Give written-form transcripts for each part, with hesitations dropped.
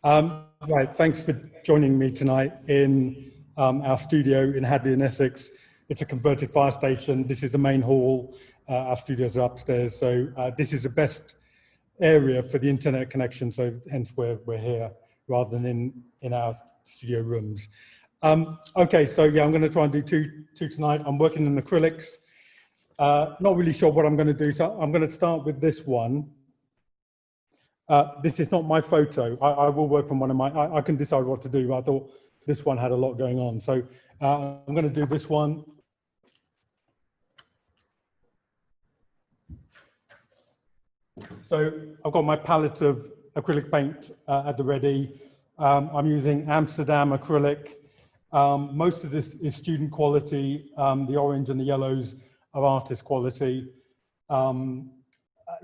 Right, thanks for joining me tonight in our studio in Hadley in Essex. It's a converted fire station. This is the main hall. Our studios are upstairs. So this is the best area for the internet connection. So hence we're here rather than in our studio rooms. Okay, so yeah, I'm going to try and do two tonight. I'm working in acrylics. Not really sure what I'm going to do. So I'm going to start with this one. This is not my photo. I will work from one of my, I can decide what to do, but I thought this one had a lot going on. So I'm going to do this one. So I've got my palette of acrylic paint at the ready. I'm using Amsterdam acrylic. Most of this is student quality. The orange and the yellows are artist quality.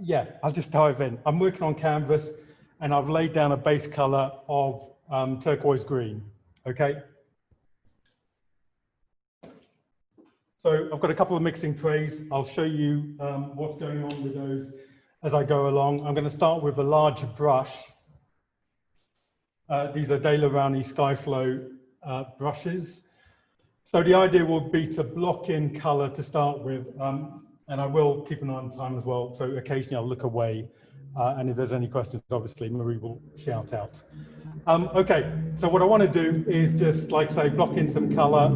Yeah, I'll just dive in. I'm working on canvas and I've laid down a base color of turquoise green, okay? So I've got a couple of mixing trays. I'll show you what's going on with those as I go along. I'm going to start with a large brush. These are De La Rowney Skyflow brushes. So the idea will be to block in color to start with. And I will keep an eye on time as well. So occasionally I'll look away. And if there's any questions, obviously Marie will shout out. Okay, so what I want to do is just, like say, block in some color.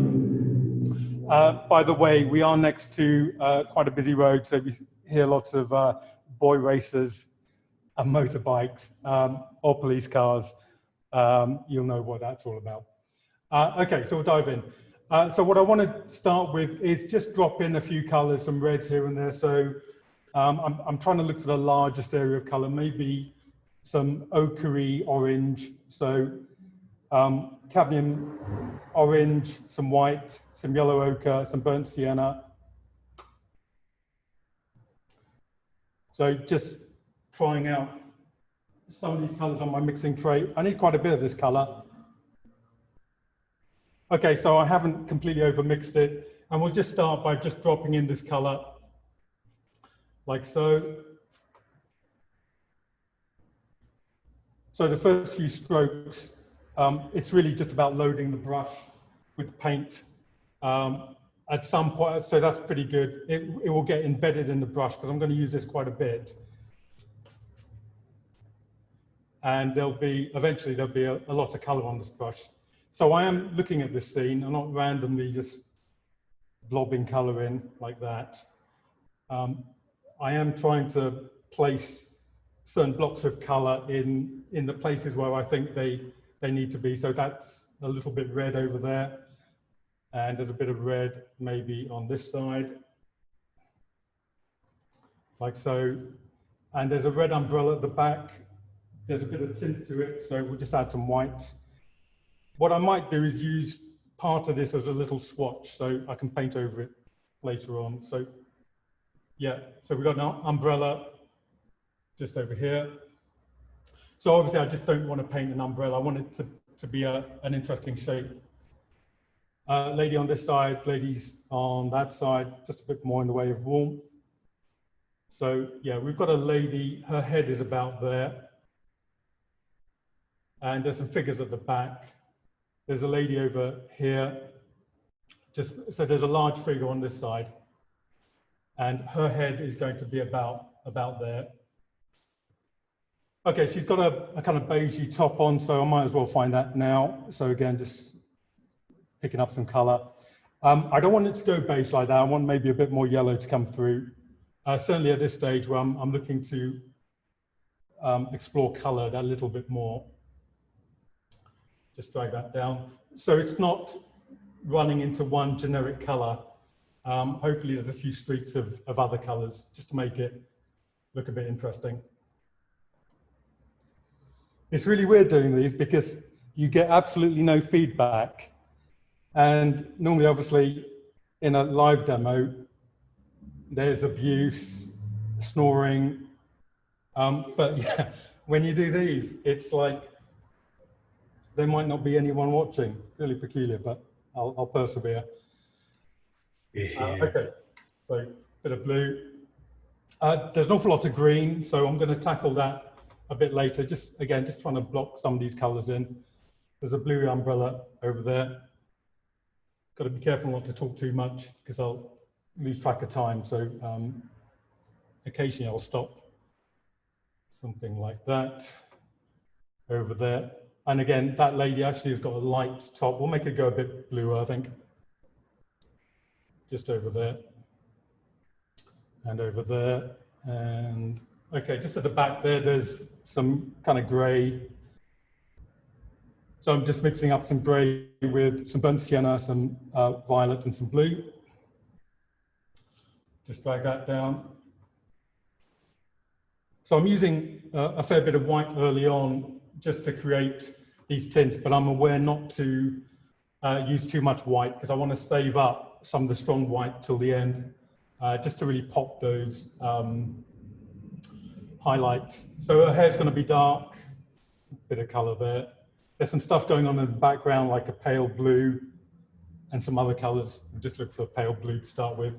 By the way, we are next to quite a busy road. So we hear lots of boy racers and motorbikes or police cars. You'll know what that's all about. Okay, so we'll dive in. So what I want to start with is just drop in a few colors, some reds here and there. So I'm trying to look for the largest area of color, maybe some ochre orange. So cadmium orange, some white, some yellow ochre, some burnt sienna. So just trying out some of these colors on my mixing tray. I need quite a bit of this color. Okay, so I haven't completely overmixed it, and we'll just start by just dropping in this color, like so. So the first few strokes, it's really just about loading the brush with paint at some point, so that's pretty good. It will get embedded in the brush because I'm going to use this quite a bit. And eventually there'll be a lot of color on this brush. So I am looking at this scene. I'm not randomly just blobbing color in like that. I am trying to place certain blocks of color in the places where I think they need to be. So that's a little bit red over there. And there's a bit of red maybe on this side, like so. And there's a red umbrella at the back. There's a bit of tint to it, so we'll just add some white. What I might do is use part of this as a little swatch, so I can paint over it later on. So yeah, so we've got an umbrella just over here. So obviously I just don't want to paint an umbrella. I want it to be an interesting shape. Lady on this side, ladies on that side, just a bit more in the way of warmth. So yeah, we've got a lady, her head is about there. And there's some figures at the back. There's a lady over here. So there's a large figure on this side. And her head is going to be about there. Okay, she's got a kind of beigey top on, so I might as well find that now. So again, just picking up some color. I don't want it to go beige like that. I want maybe a bit more yellow to come through. Certainly at this stage where I'm looking to explore color that little bit more. Just drag that down. So it's not running into one generic color. Hopefully there's a few streaks of other colors just to make it look a bit interesting. It's really weird doing these because you get absolutely no feedback. And normally, obviously, in a live demo, there's abuse, snoring. But yeah, when you do these, it's like, there might not be anyone watching. Really peculiar, but I'll persevere. Okay, so a bit of blue. There's an awful lot of green, so I'm going to tackle that a bit later, just again, just trying to block some of these colors in. There's a blue umbrella over there. Got to be careful not to talk too much because I'll lose track of time. So occasionally I'll stop. Something like that over there. And again, that lady actually has got a light top. We'll make it go a bit bluer, I think. Just over there. And over there. And okay, just at the back there, there's some kind of gray. So I'm just mixing up some gray with some burnt sienna, some violet and some blue. Just drag that down. So I'm using a fair bit of white early on just to create these tints, but I'm aware not to use too much white because I want to save up some of the strong white till the end, just to really pop those highlights. So her hair's going to be dark, a bit of color there. There's some stuff going on in the background like a pale blue and some other colors. We'll just look for pale blue to start with.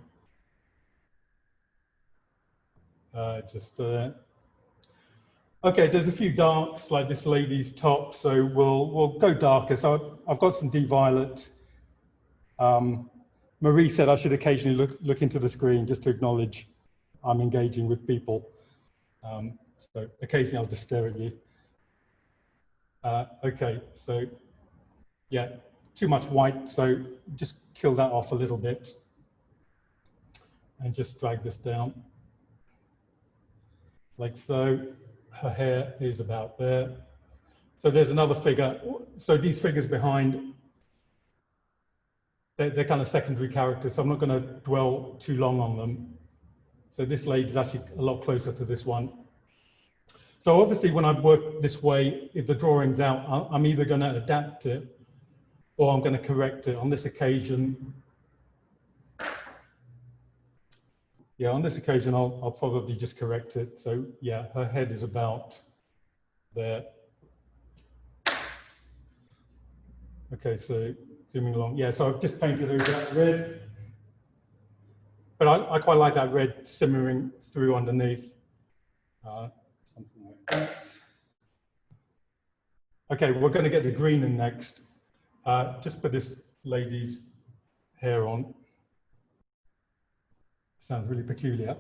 Just there. Okay, there's a few darks like this lady's top, so we'll go darker. So I've got some deep violet. Marie said I should occasionally look into the screen just to acknowledge I'm engaging with people. So occasionally I'll just stare at you. Okay, so yeah, too much white, so just kill that off a little bit and just drag this down like so. Her hair is about there. So there's another figure. So these figures behind, they're kind of secondary characters, so I'm not going to dwell too long on them. So this lady is actually a lot closer to this one. So obviously when I work this way, if the drawing's out, I'm either going to adapt it or I'm going to correct it. On this occasion, yeah, on this occasion, I'll probably just correct it. So yeah, her head is about there. Okay, so zooming along. Yeah, so I've just painted over that red. But I quite like that red simmering through underneath. Something like that. Okay, we're going to get the green in next. Just put this lady's hair on. Sounds really peculiar.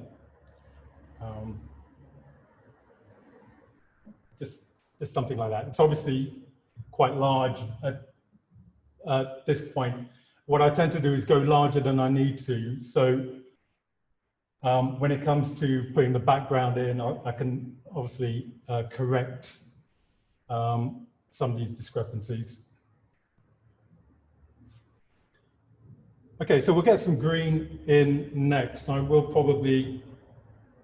Just something like that. It's obviously quite large at this point. What I tend to do is go larger than I need to. So when it comes to putting the background in, I can obviously correct some of these discrepancies. Okay, so we'll get some green in next. I will probably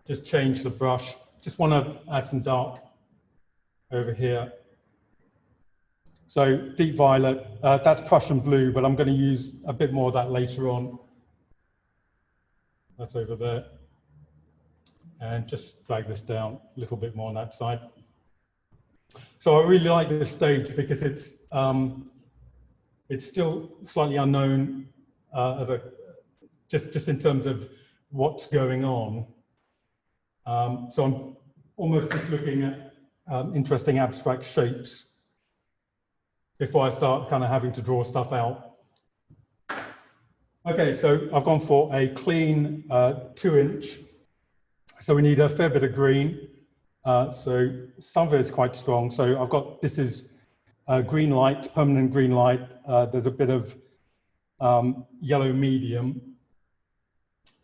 just change the brush. Just want to add some dark over here. So deep violet, that's Prussian blue, but I'm going to use a bit more of that later on. That's over there. And just drag this down a little bit more on that side. So I really like this stage because it's still slightly unknown just in terms of what's going on. So I'm almost just looking at interesting abstract shapes before I start kind of having to draw stuff out. Okay, so I've gone for a clean 2-inch. So we need a fair bit of green. So some of it is quite strong. So I've got, this is green light, permanent green light. There's a bit of yellow medium.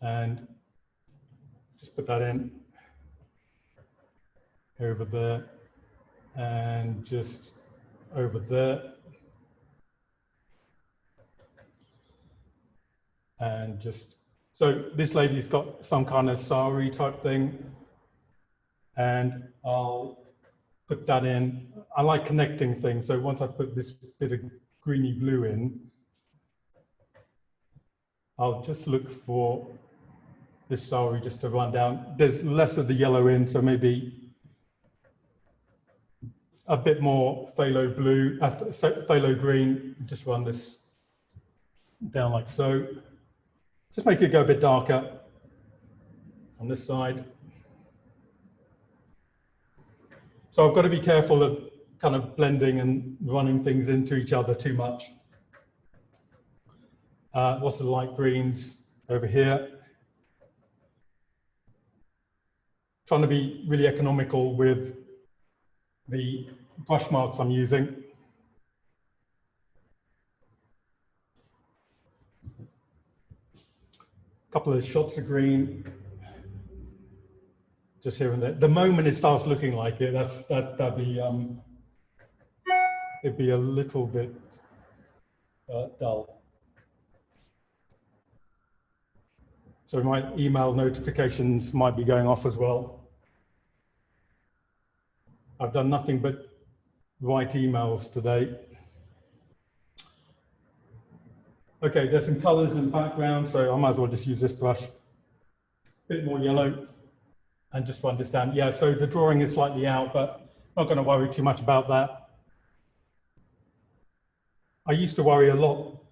And just put that in over there and just over there. And just, so this lady's got some kind of sari type thing. And I'll put that in. I like connecting things. So once I put this bit of greeny blue in, I'll just look for this sari just to run down. There's less of the yellow in, so maybe a bit more phthalo blue, phthalo green. Just run this down like so. Just make it go a bit darker on this side. So I've got to be careful of kind of blending and running things into each other too much. Lots of light greens over here. Trying to be really economical with the brush marks I'm using. A couple of shots of green, just here and there. The moment it starts looking like it, that'd be it'd be a little bit dull. So my email notifications might be going off as well. I've done nothing but write emails today. Okay, there's some colors in the background, so I might as well just use this brush. A bit more yellow, and just to understand. Yeah, so the drawing is slightly out, but I'm not going to worry too much about that. I used to worry a lot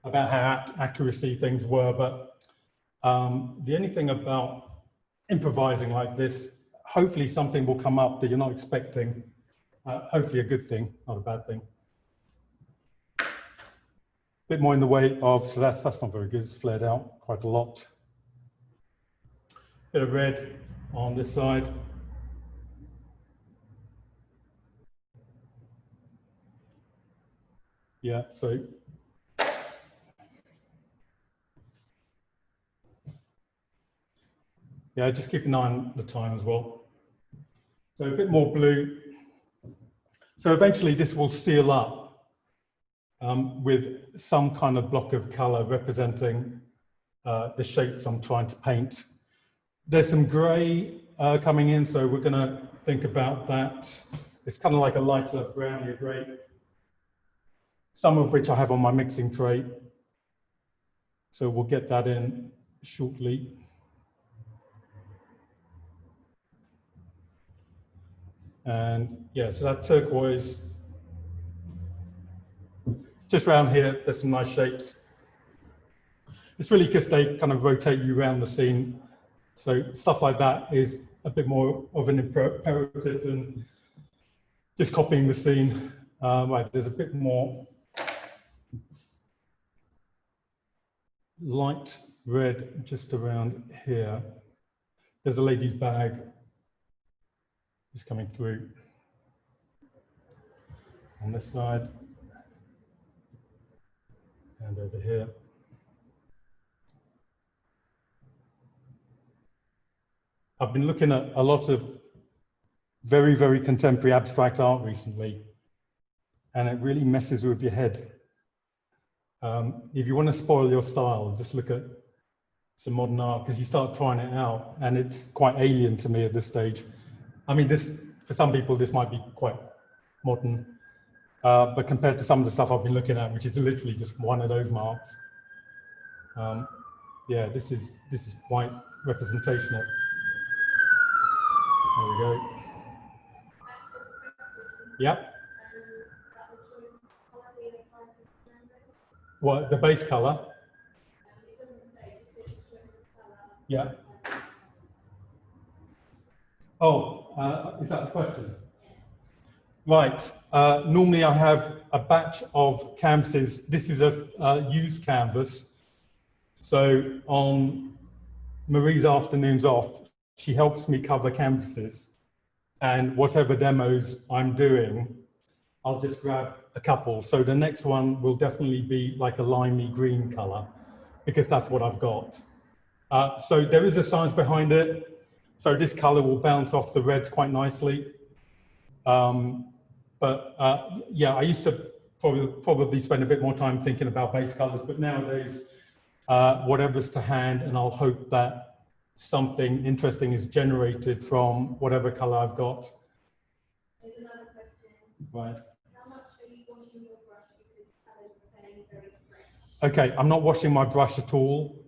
about how accuracy things were, but the only thing about improvising like this, hopefully something will come up that you're not expecting. Hopefully a good thing, not a bad thing. A bit more in the way of, so that's not very good, it's flared out quite a lot. Bit of red on this side. Yeah, so yeah, just keep an eye on the time as well. So a bit more blue. So eventually this will seal up with some kind of block of color representing the shapes I'm trying to paint. There's some gray coming in, so we're gonna think about that. It's kind of like a lighter browny gray, some of which I have on my mixing tray. So we'll get that in shortly. And yeah, so that turquoise, just around here, there's some nice shapes. It's really because they kind of rotate you around the scene. So stuff like that is a bit more of an imperative than just copying the scene. Right, there's a bit more light red just around here. There's a lady's bag just coming through on this side and over here. I've been looking at a lot of very, very contemporary abstract art recently, and it really messes with your head. If you want to spoil your style, just look at some modern art, because you start trying it out, and it's quite alien to me at this stage. I mean, this, for some people, this might be quite modern, but compared to some of the stuff I've been looking at, which is literally just one of those marks, yeah, this is quite representational. There we go. Yep. What, the base color? Yeah. Oh, is that the question? Right. Normally I have a batch of canvases. This is a used canvas. So on Marie's afternoons off, she helps me cover canvases. And whatever demos I'm doing, I'll just grab a couple. So the next one will definitely be like a limey green color, because that's what I've got. So there is a science behind it. So this color will bounce off the reds quite nicely. Yeah, I used to probably spend a bit more time thinking about base colors, but nowadays, whatever's to hand, and I'll hope that something interesting is generated from whatever color I've got. There's another question. Right. How much are you washing your brush, because colors are saying very fresh? Okay, I'm not washing my brush at all.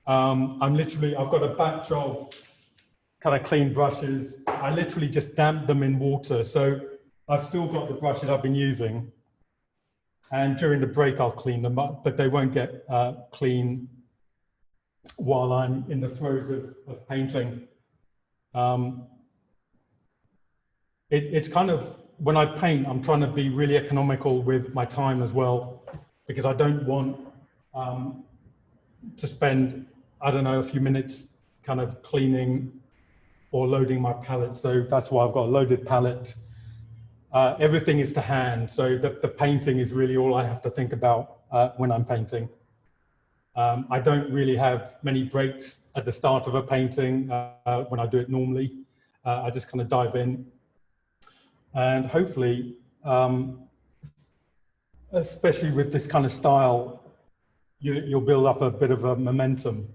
I've got a batch of kind of clean brushes. I literally just damp them in water. So I've still got the brushes I've been using. And during the break, I'll clean them up, but they won't get clean while I'm in the throes of painting. it's kind of, when I paint, I'm trying to be really economical with my time as well, because I don't want to spend, I don't know, a few minutes kind of cleaning or loading my palette. So that's why I've got a loaded palette. Everything is to hand. So the painting is really all I have to think about when I'm painting. I don't really have many breaks at the start of a painting when I do it normally. I just kind of dive in. And hopefully, especially with this kind of style, you'll build up a bit of a momentum.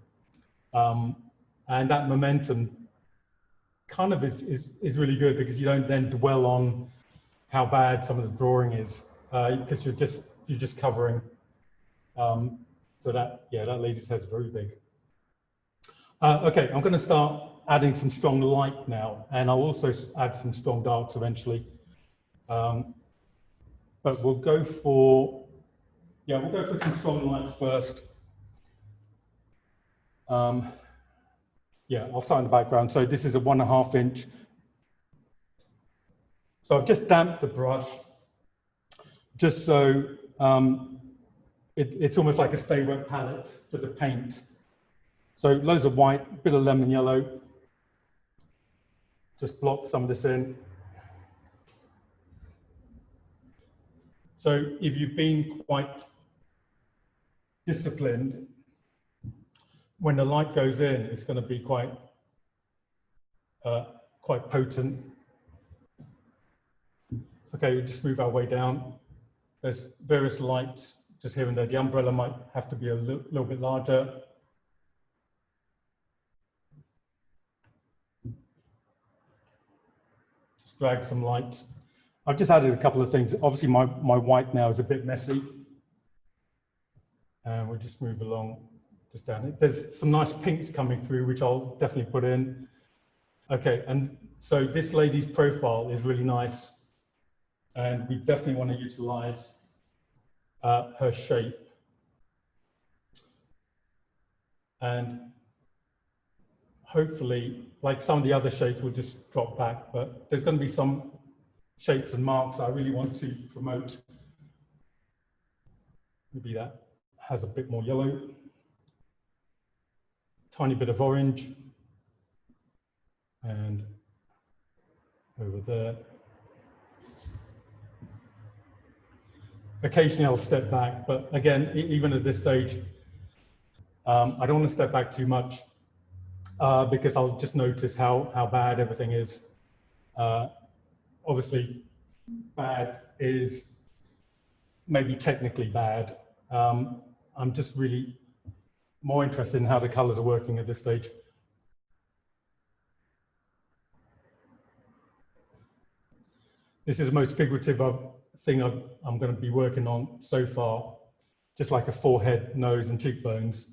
And that momentum kind of is really good, because you don't then dwell on how bad some of the drawing is, because you're just covering. So that, yeah, that lady's head's very big. Okay, I'm going to start adding some strong light now, and I'll also add some strong darks eventually. But we'll go for some strong lights first. Yeah, I'll start in the background. So this is a 1.5 inch. So I've just damped the brush, just so it's almost like a stay wet palette for the paint. So loads of white, bit of lemon yellow. Just block some of this in. So if you've been quite disciplined, when the light goes in, it's going to be quite potent. Okay, we'll just move our way down. There's various lights just here and there. The umbrella might have to be a little bit larger. Just drag some lights. I've just added a couple of things. Obviously, my white now is a bit messy. And we'll just move along just down here. There's some nice pinks coming through, which I'll definitely put in. Okay, and so this lady's profile is really nice. And we definitely want to utilize her shape. And hopefully, like some of the other shapes will just drop back, but there's going to be some shapes and marks I really want to promote. Maybe that has a bit more yellow. Tiny bit of orange. And over there. Occasionally I'll step back, but again, even at this stage, I don't want to step back too much because I'll just notice how bad everything is. Obviously, bad is maybe technically bad. I'm just really more interested in how the colors are working at this stage. This is the most figurative thing I'm going to be working on so far, just like a forehead, nose, and cheekbones,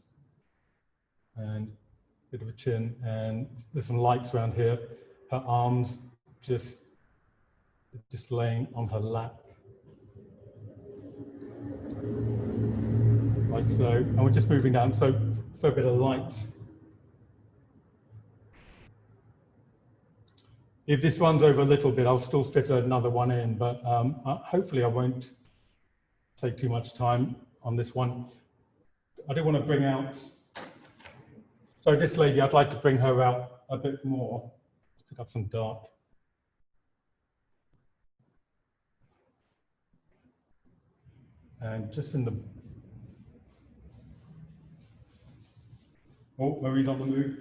and a bit of a chin, and there's some lights around here. Her arms just laying on her lap, like so. And we're just moving down, so for a bit of light. If this runs over a little bit, I'll still fit another one in, but hopefully I won't take too much time on this one. I do want to bring out, so this lady, I'd like to bring her out a bit more. Pick up some dark. And just in the, oh, Marie's on the move.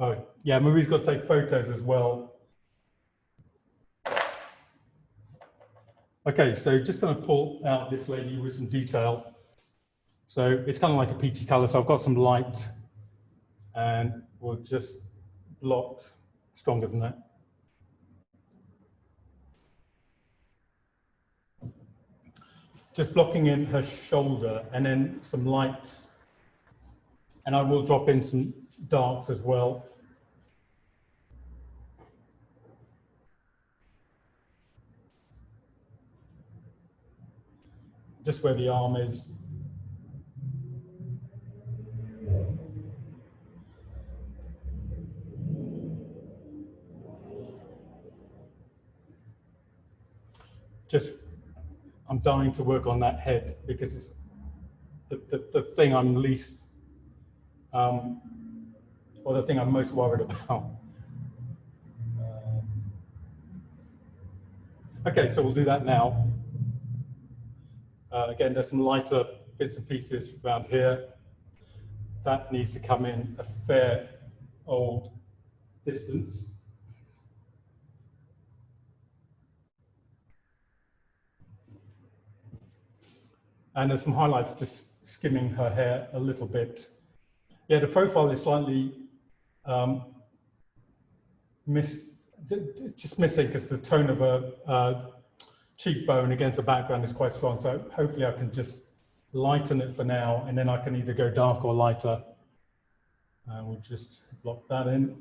Oh, yeah, Marie's got to take photos as well. Okay, so just going to pull out this lady with some detail. So it's kind of like a peachy color. So I've got some light, and we'll just block stronger than that. Just blocking in her shoulder, and then some lights. And I will drop in some darks as well. Just where the arm is. I'm dying to work on that head because it's the thing I'm least, or the thing I'm most worried about. Okay, so we'll do that now. Again, there's some lighter bits and pieces around here. That needs to come in a fair old distance. And there's some highlights just skimming her hair a little bit. Yeah, the profile is slightly just missing because the tone of a cheekbone against the background is quite strong. So hopefully I can just lighten it for now, and then I can either go dark or lighter. And we'll just block that in.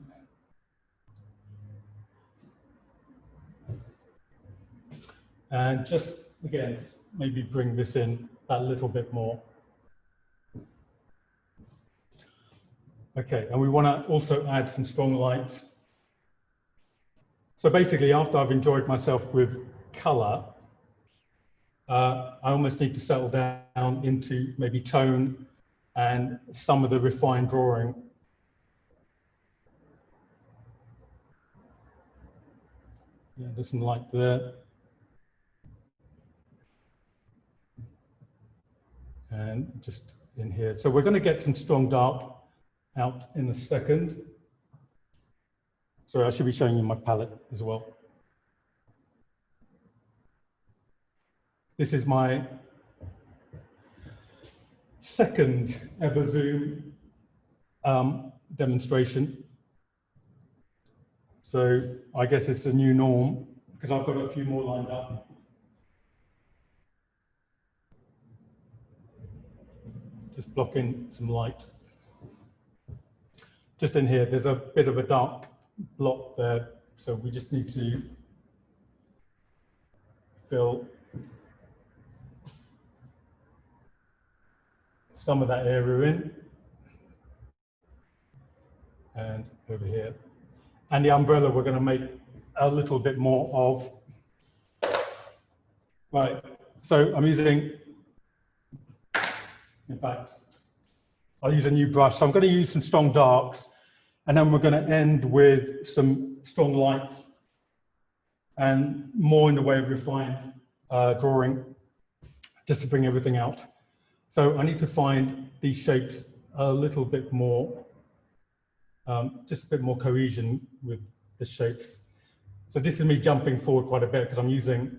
And just, again, just maybe bring this in a little bit more. Okay, and we want to also add some strong lights. So basically, after I've enjoyed myself with color, I almost need to settle down into maybe tone and some of the refined drawing. Yeah, there's some light there. And just in here. So we're going to get some strong dark out in a second. Sorry, I should be showing you my palette as well. This is my second ever Zoom demonstration. So I guess it's a new norm because I've got a few more lined up. Just block in some light. Just in here, there's a bit of a dark block there. So we just need to fill some of that area in. And over here. And the umbrella we're going to make a little bit more of. Right, so I'm using, in fact, I'll use a new brush. So I'm going to use some strong darks, and then we're going to end with some strong lights and more in the way of refined drawing, just to bring everything out. So I need to find these shapes a little bit more, just a bit more cohesion with the shapes. So this is me jumping forward quite a bit because I'm using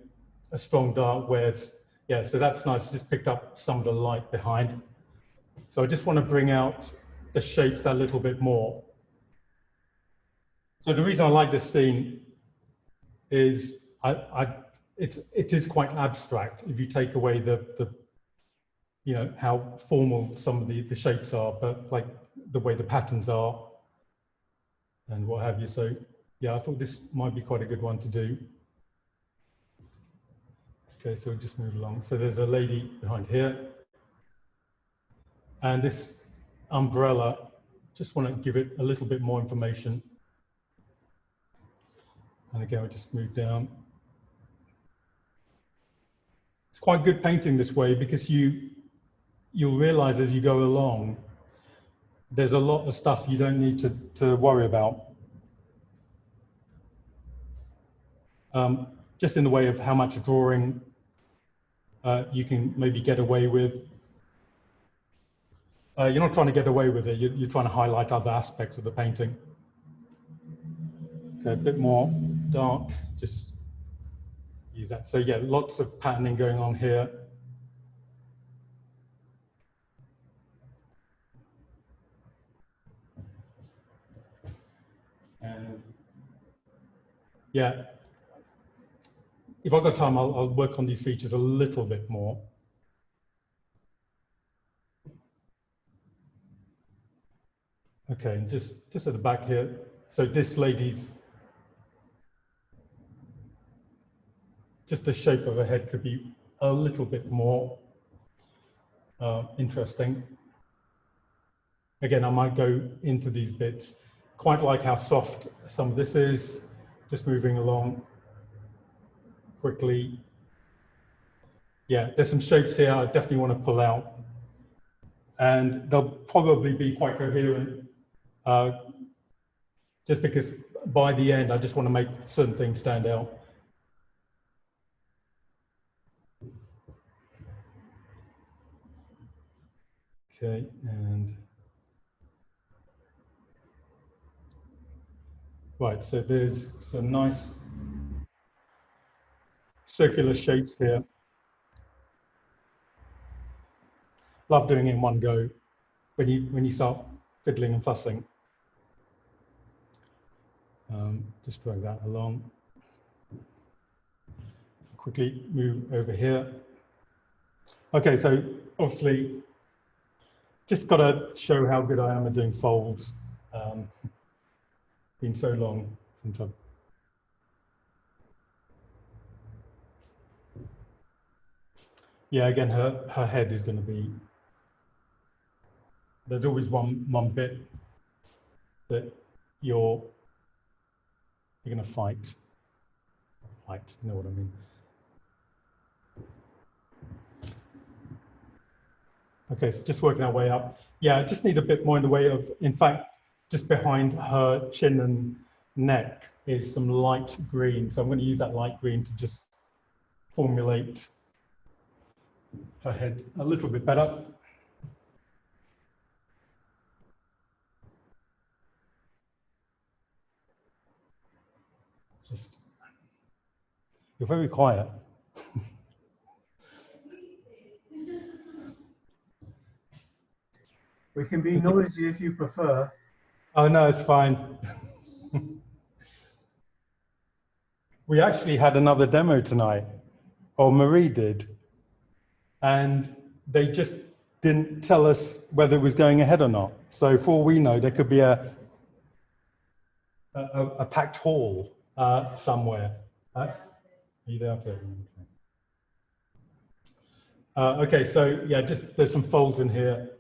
a strong dark where it's, yeah, so that's nice. Just picked up some of the light behind. So I just want to bring out the shapes a little bit more. So the reason I like this scene is it is quite abstract if you take away the you know, how formal some of the shapes are, but like the way the patterns are and what have you. So yeah, I thought this might be quite a good one to do. Okay, so we'll just move along. So there's a lady behind here. And this umbrella, just want to give it a little bit more information. And again, we'll just move down. It's quite good painting this way because you'll realize as you go along, there's a lot of stuff you don't need to worry about. Just in the way of how much drawing you can maybe get away with. You're not trying to get away with it, you're trying to highlight other aspects of the painting. Okay, a bit more dark, just use that. So yeah, lots of patterning going on here. And yeah, if I've got time, I'll work on these features a little bit more. Okay, and just at the back here. So this lady's, just the shape of her head could be a little bit more interesting. Again, I might go into these bits. Quite like how soft some of this is, just moving along quickly. yeah, there's some shapes here I definitely want to pull out. And they'll probably be quite coherent, just because by the end, I just want to make certain things stand out. Okay, and right, so there's some nice circular shapes here. Love doing it in one go when you start fiddling and fussing. Just drag that along. Quickly move over here. Okay, so obviously, just got to show how good I am at doing folds. Been so long since I've. Yeah, again, her head is going to be. There's always one bit that you're going to fight. Fight, you know what I mean? Okay, so just working our way up. Yeah, I just need a bit more in the way of, in fact, just behind her chin and neck is some light green. So I'm going to use that light green to just formulate her head a little bit better. Just, you're very quiet. We can be noisy if you prefer. Oh, no, it's fine. We actually had another demo tonight, or Marie did, and they just didn't tell us whether it was going ahead or not. So for all we know, there could be a packed hall somewhere. Are you there too? Okay, so yeah, just there's some folds in here.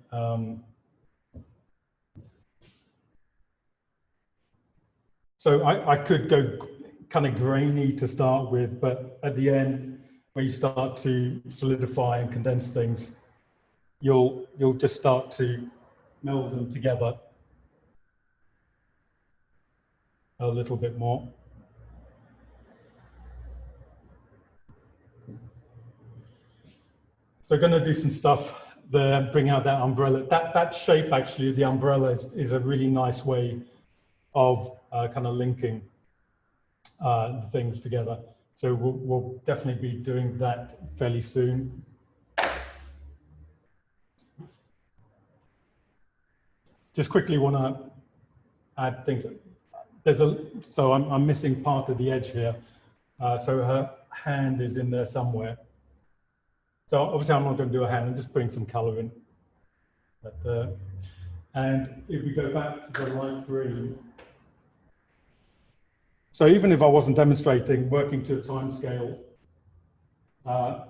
So I could go kind of grainy to start with, but at the end, when you start to solidify and condense things, you'll just start to meld them together a little bit more. So going to do some stuff there, bring out that umbrella. That shape actually, the umbrella is a really nice way of kind of linking things together. So we'll definitely be doing that fairly soon. Just quickly want to add things. So I'm missing part of the edge here. So her hand is in there somewhere. So obviously I'm not going to do a hand, I'm just putting some color in. And if we go back to the light green, so even if I wasn't demonstrating, working to a time scale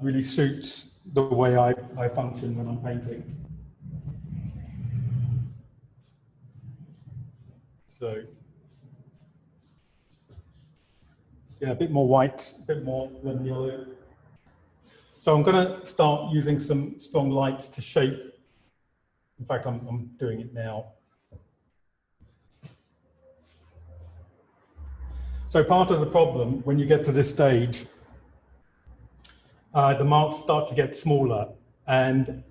really suits the way I function when I'm painting. So yeah, a bit more white, a bit more than yellow. So I'm going to start using some strong lights to shape. In fact, I'm doing it now. So part of the problem when you get to this stage, the marks start to get smaller. And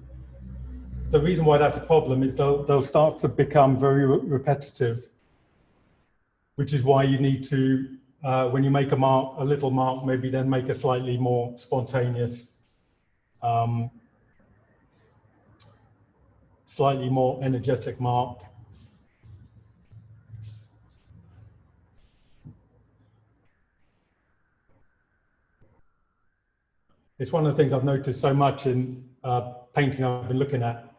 the reason why that's a problem is they'll start to become very repetitive, which is why you need to, when you make a mark, a little mark, maybe then make a slightly more spontaneous, slightly more energetic mark. It's one of the things I've noticed so much in painting I've been looking at.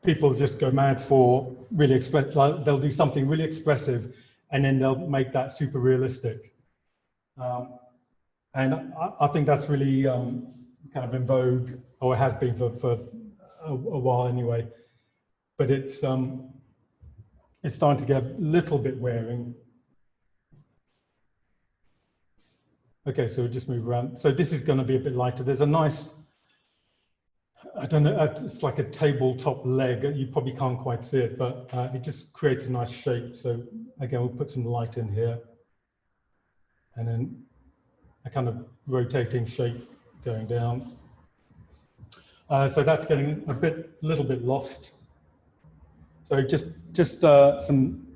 People just go mad for really like they'll do something really expressive and then they'll make that super realistic. And I think that's really kind of in vogue, or it has been for a while anyway. But it's starting to get a little bit wearing. Okay, so we'll just move around. So this is going to be a bit lighter. There's a nice, I don't know, it's like a tabletop leg. You probably can't quite see it, but it just creates a nice shape. So again, we'll put some light in here. And then a kind of rotating shape going down. So that's getting a little bit lost. So just some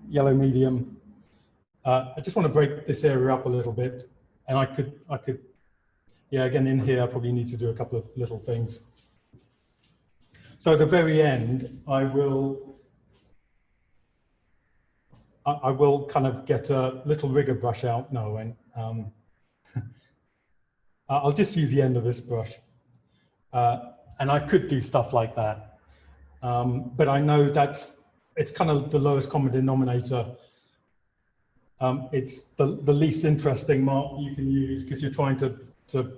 yellow medium. I just want to break this area up a little bit, and I could, yeah, again in here I probably need to do a couple of little things. So at the very end, I will kind of get a little rigger brush out. No, and I'll just use the end of this brush, and I could do stuff like that, but I know it's kind of the lowest common denominator. It's the least interesting mark you can use because you're trying to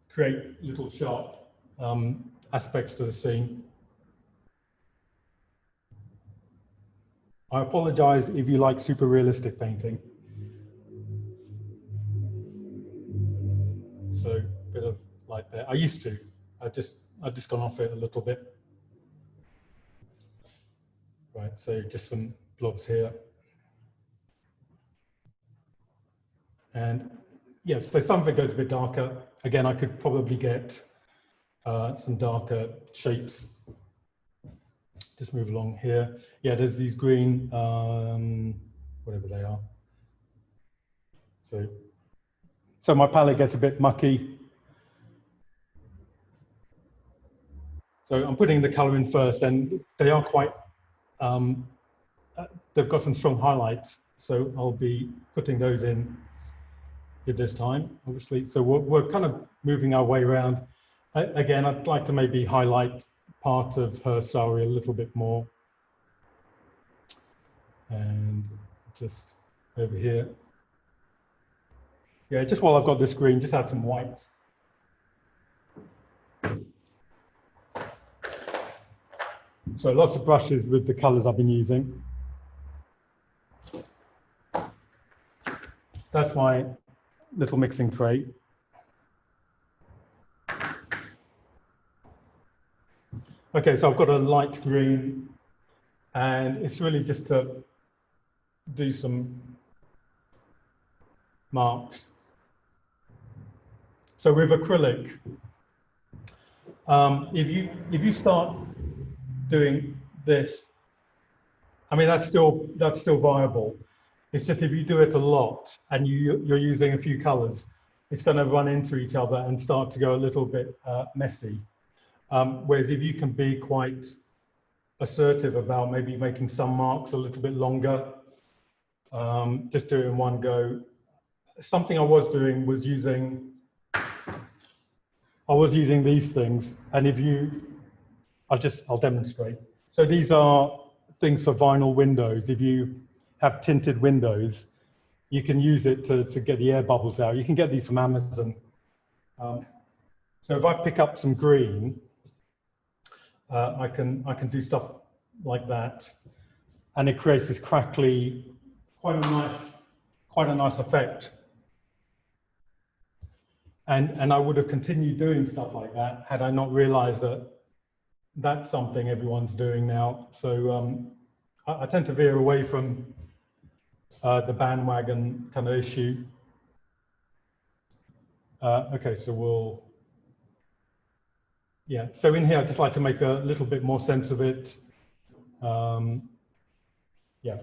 create little sharp aspects to the scene. I apologize if you like super realistic painting. So a bit of light there. I used to. I've just gone off it a little bit. Right, so just some blobs here. And yes, so some of it goes a bit darker. Again, I could probably get some darker shapes. Just move along here. Yeah, there's these green, whatever they are. So my palette gets a bit mucky. So I'm putting the color in first, and they are quite, they've got some strong highlights. So I'll be putting those in at this time, obviously. So we're kind of moving our way around. Again, I'd like to maybe highlight part of her sari a little bit more. And just over here. Yeah, just while I've got this green, just add some whites. So lots of brushes with the colors I've been using. That's my little mixing tray. Okay, so I've got a light green, and it's really just to do some marks. So with acrylic, if you start doing this, I mean that's still viable. It's just if you do it a lot and you're using a few colors, it's going to run into each other and start to go a little bit messy. Whereas if you can be quite assertive about maybe making some marks a little bit longer, just do it in one go. Something I was doing was using these things, and I'll demonstrate. So these are things for vinyl windows. If you have tinted windows, you can use it to get the air bubbles out. You can get these from Amazon. So if I pick up some green, I can do stuff like that, and it creates this crackly, quite a nice effect. And I would have continued doing stuff like that had I not realized that that's something everyone's doing now. So I tend to veer away from the bandwagon kind of issue. Okay, so yeah, so in here, I'd just like to make a little bit more sense of it. Yeah.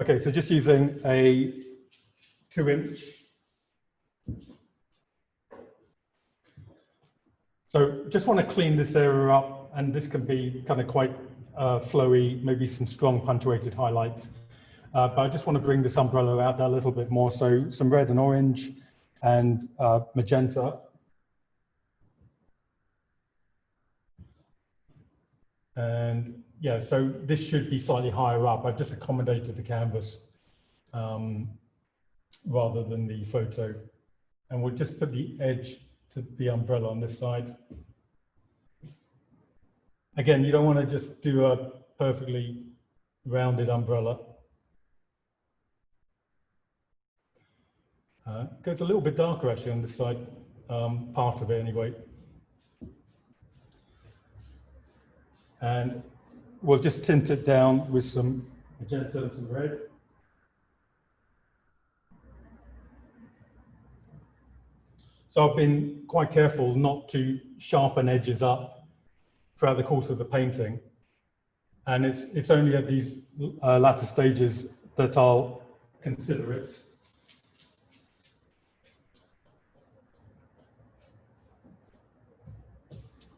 Okay, so just using a 2-inch. So just want to clean this area up, and this can be kind of quite flowy, maybe some strong punctuated highlights. But I just want to bring this umbrella out there a little bit more. So some red and orange and magenta. And yeah, so this should be slightly higher up. I've just accommodated the canvas rather than the photo. And we'll just put the edge to the umbrella on this side. Again, you don't want to just do a perfectly rounded umbrella. Goes a little bit darker actually on this side, part of it anyway. And we'll just tint it down with some magenta and some red. So I've been quite careful not to sharpen edges up throughout the course of the painting. And it's only at these latter stages that I'll consider it.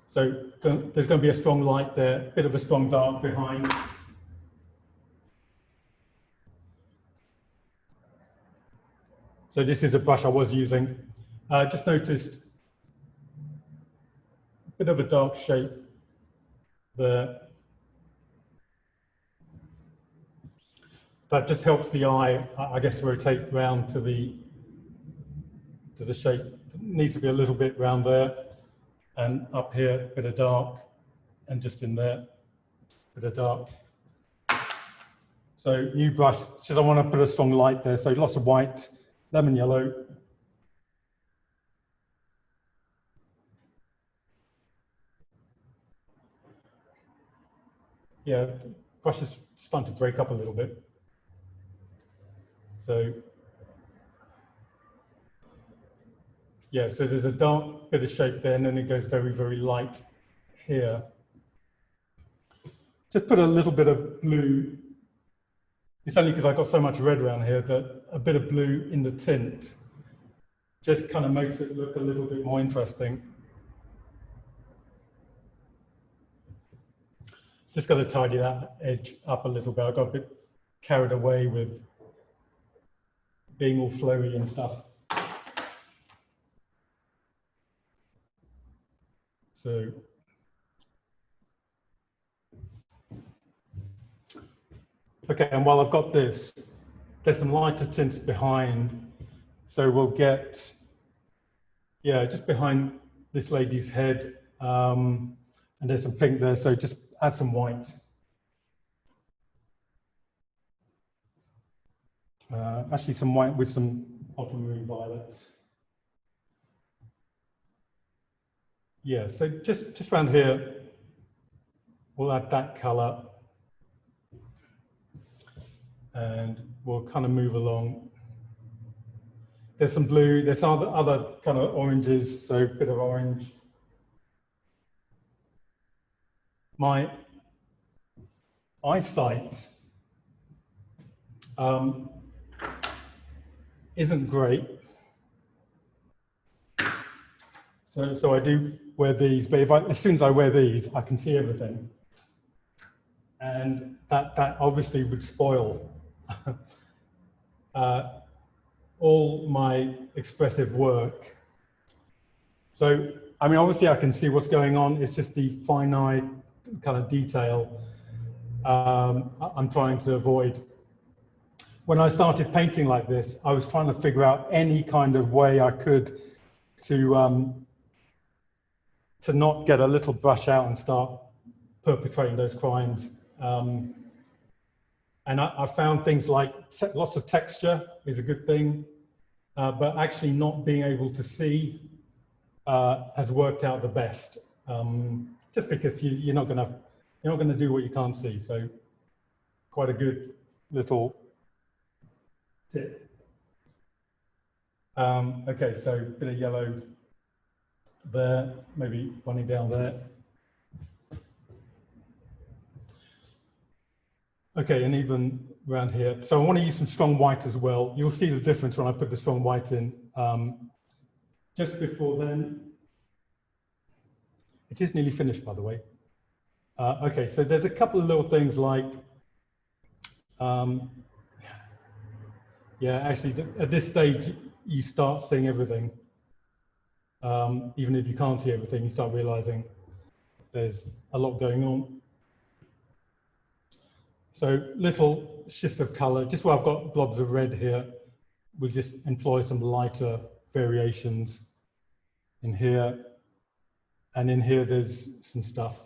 So there's going to be a strong light there, a bit of a strong dark behind. So this is a brush I was using. Just noticed a bit of a dark shape there. That just helps the eye, I guess, rotate round to the shape. It needs to be a little bit round there, and up here, a bit of dark, and just in there, a bit of dark. So new brush, just I want to put a strong light there. So lots of white, lemon yellow. Yeah, brush is starting to break up a little bit. So, yeah, so there's a dark bit of shape there, and then it goes very, very light here. Just put a little bit of blue. It's only because I've got so much red around here that a bit of blue in the tint just kind of makes it look a little bit more interesting. Just got to tidy that edge up a little bit. I got a bit carried away with being all flowy and stuff. So, okay, and while I've got this, there's some lighter tints behind. So we'll get, yeah, just behind this lady's head, and there's some pink there. So just add some white. Actually some white with some ultramarine violets. Yeah, so just around here, we'll add that color. And we'll kind of move along. There's some blue, there's other kind of oranges, so a bit of orange. My eyesight isn't great. So I do wear these, but as soon as I wear these, I can see everything. And that obviously would spoil all my expressive work. So, I mean, obviously I can see what's going on. It's just the finite kind of detail I'm trying to avoid. When I started painting like this, I was trying to figure out any kind of way I could to not get a little brush out and start perpetrating those crimes. And I found things like lots of texture is a good thing, but actually not being able to see has worked out the best. Just because you're not gonna do what you can't see. So quite a good little tip. Okay, so a bit of yellow there, maybe running down there. Okay, and even around here. So I want to use some strong white as well. You'll see the difference when I put the strong white in. Just before then, it is nearly finished, by the way. Okay, so there's a couple of little things like, yeah, actually at this stage, you start seeing everything. Even if you can't see everything, you start realizing there's a lot going on. So little shifts of color, just where I've got blobs of red here, we'll just employ some lighter variations in here. And in here, there's some stuff.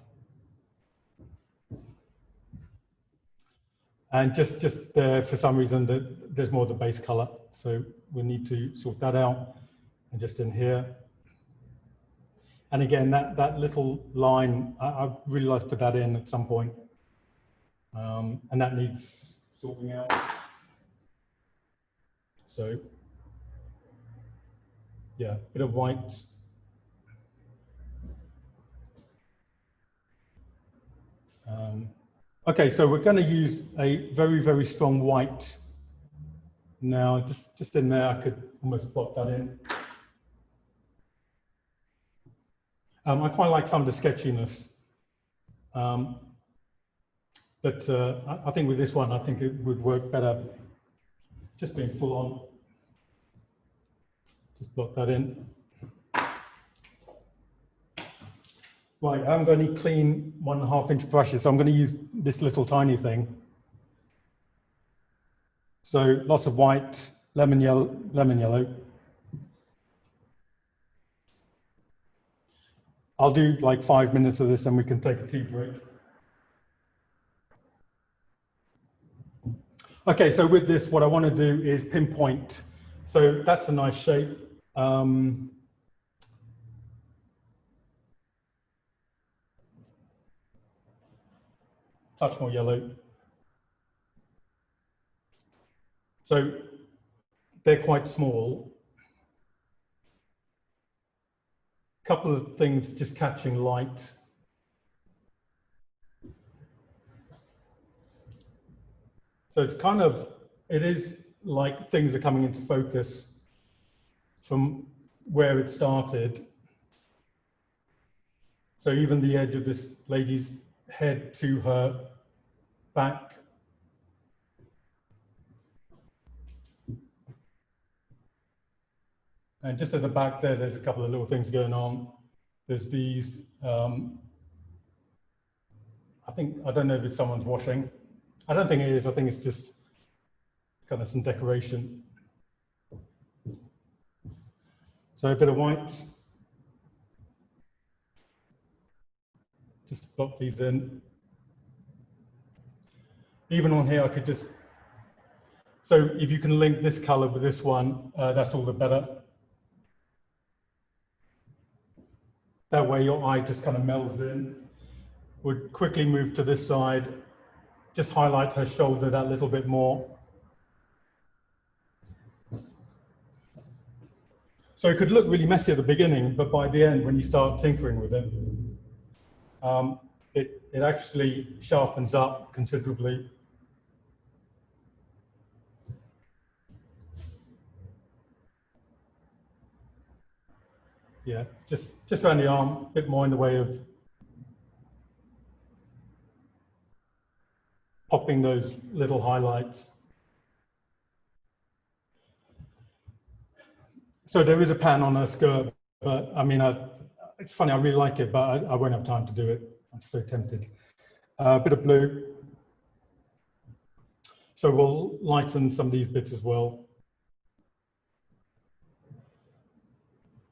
And just there, for some reason, there's more of the base color. So we need to sort that out. And just in here. And again, that little line, I'd really like to put that in at some point. And that needs sorting out. So, yeah, a bit of white. Okay, so we're going to use a very, very strong white. Now, just in there, I could almost block that in. I quite like some of the sketchiness. But I think with this one, I think it would work better just being full on. Just block that in. Right, I haven't got any clean 1.5 inch brushes, so I'm going to use this little tiny thing. So lots of white, lemon yellow. I'll do like 5 minutes of this and we can take a tea break. Okay, so with this, what I want to do is pinpoint. So that's a nice shape. Touch more yellow. So they're quite small. Couple of things just catching light. So it's kind of, it is like things are coming into focus from where it started. So even the edge of this lady's head to her back. And just at the back there, there's a couple of little things going on. There's these, I don't know if it's someone's washing. I don't think it is, I think it's just kind of some decoration. So a bit of white. Just pop these in. Even on here, I could just, so if you can link this color with this one, that's all the better. That way your eye just kind of melds in. Would quickly move to this side, just highlight her shoulder that little bit more. So it could look really messy at the beginning, but by the end, when you start tinkering with it, it actually sharpens up considerably. Yeah, just around the arm, a bit more in the way of popping those little highlights. So there is a pattern on her skirt, but I mean, it's funny, I really like it, but I won't have time to do it. I'm so tempted. A bit of blue. So we'll lighten some of these bits as well.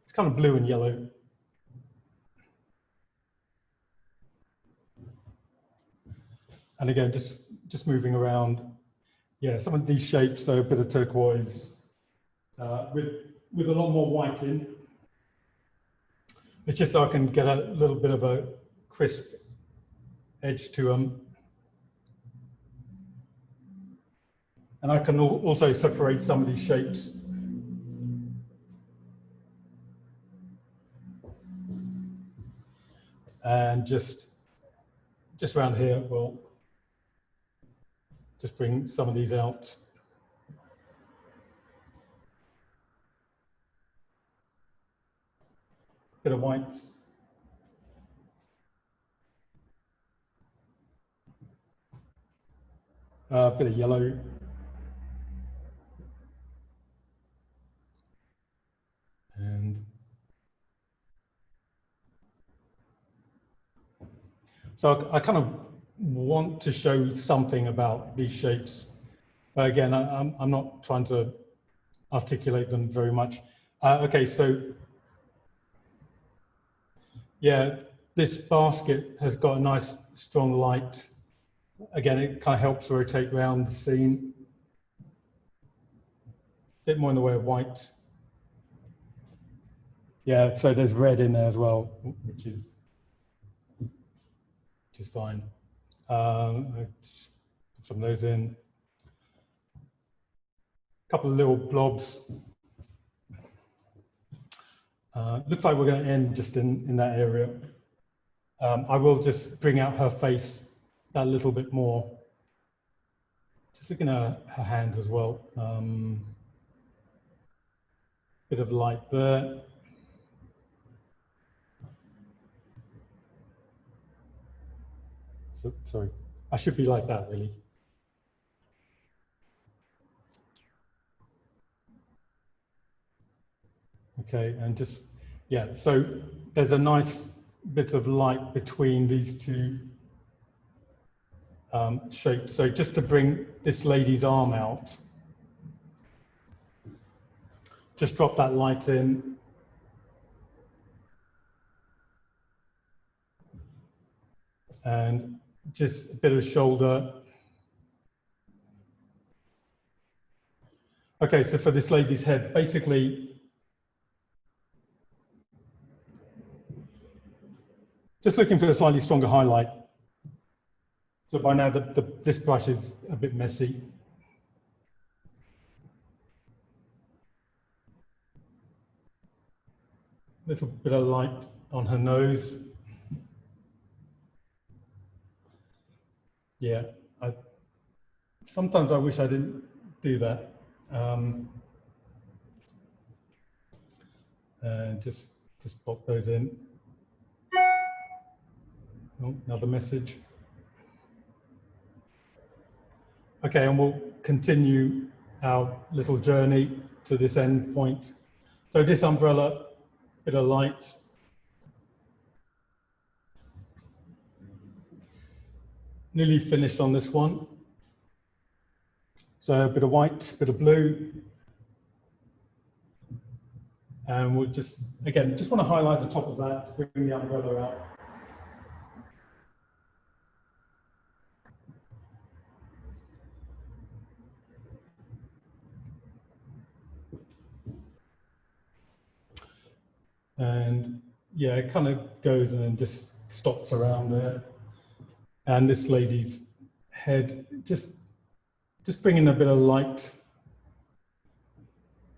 It's kind of blue and yellow. And again, just moving around. Yeah, some of these shapes, so a bit of turquoise with a lot more white in. It's just so I can get a little bit of a crisp edge to them. And I can also separate some of these shapes. And just around here, we'll just bring some of these out. Bit of white. A bit of yellow. And so I kind of want to show something about these shapes. But again, I'm not trying to articulate them very much. Okay, so yeah, this basket has got a nice strong light. Again, it kind of helps rotate around the scene. A bit more in the way of white. Yeah, so there's red in there as well, which is fine. I just put some of those in. A couple of little blobs. Looks like we're going to end just in that area. I will just bring out her face that little bit more. Just looking at her hands as well. Bit of light there. So, sorry, I should be like that really. Okay, and just, yeah, so there's a nice bit of light between these two shapes. So just to bring this lady's arm out, just drop that light in. And just a bit of shoulder. Okay, so for this lady's head, basically, just looking for a slightly stronger highlight. So by now, this brush is a bit messy. Little bit of light on her nose. Yeah, sometimes I wish I didn't do that. And just pop those in. Oh, another message. Okay, and we'll continue our little journey to this end point. So this umbrella, bit of light. Nearly finished on this one. So a bit of white, bit of blue. And we'll just, again, just want to highlight the top of that, bring the umbrella out. And yeah, it kind of goes and then just stops around there. And this lady's head, just bringing a bit of light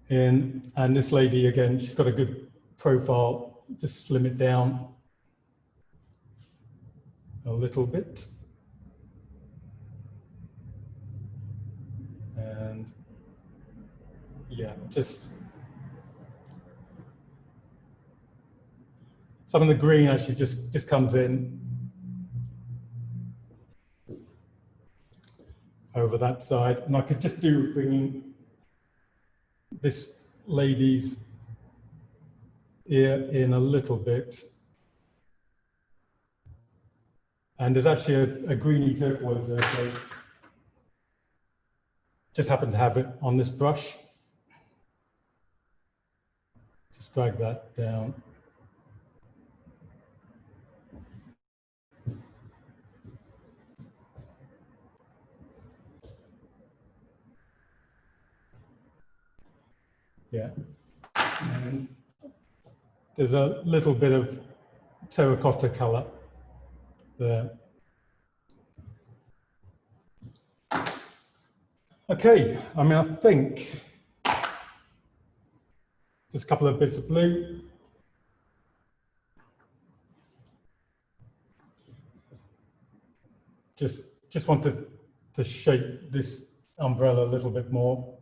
in. And this lady, again, she's got a good profile, just slim it down a little bit. And yeah, just some of the green actually just comes in over that side. And I could just do bringing this lady's ear in a little bit. And there's actually a greeny turquoise there, so just happen to have it on this brush. Just drag that down. Yeah, and there's a little bit of terracotta color there. Okay, I mean, I think just a couple of bits of blue. Just wanted to shape this umbrella a little bit more.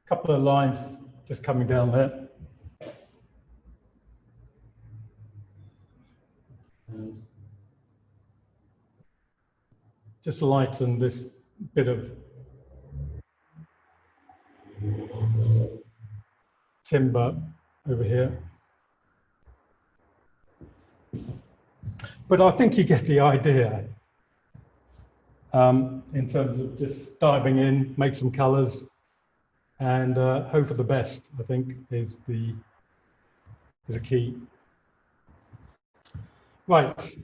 Couple of lines just coming down there. And just lighten this bit of timber over here. But I think you get the idea in terms of just diving in, make some colors, and hope for the best, I think, is a key. Right.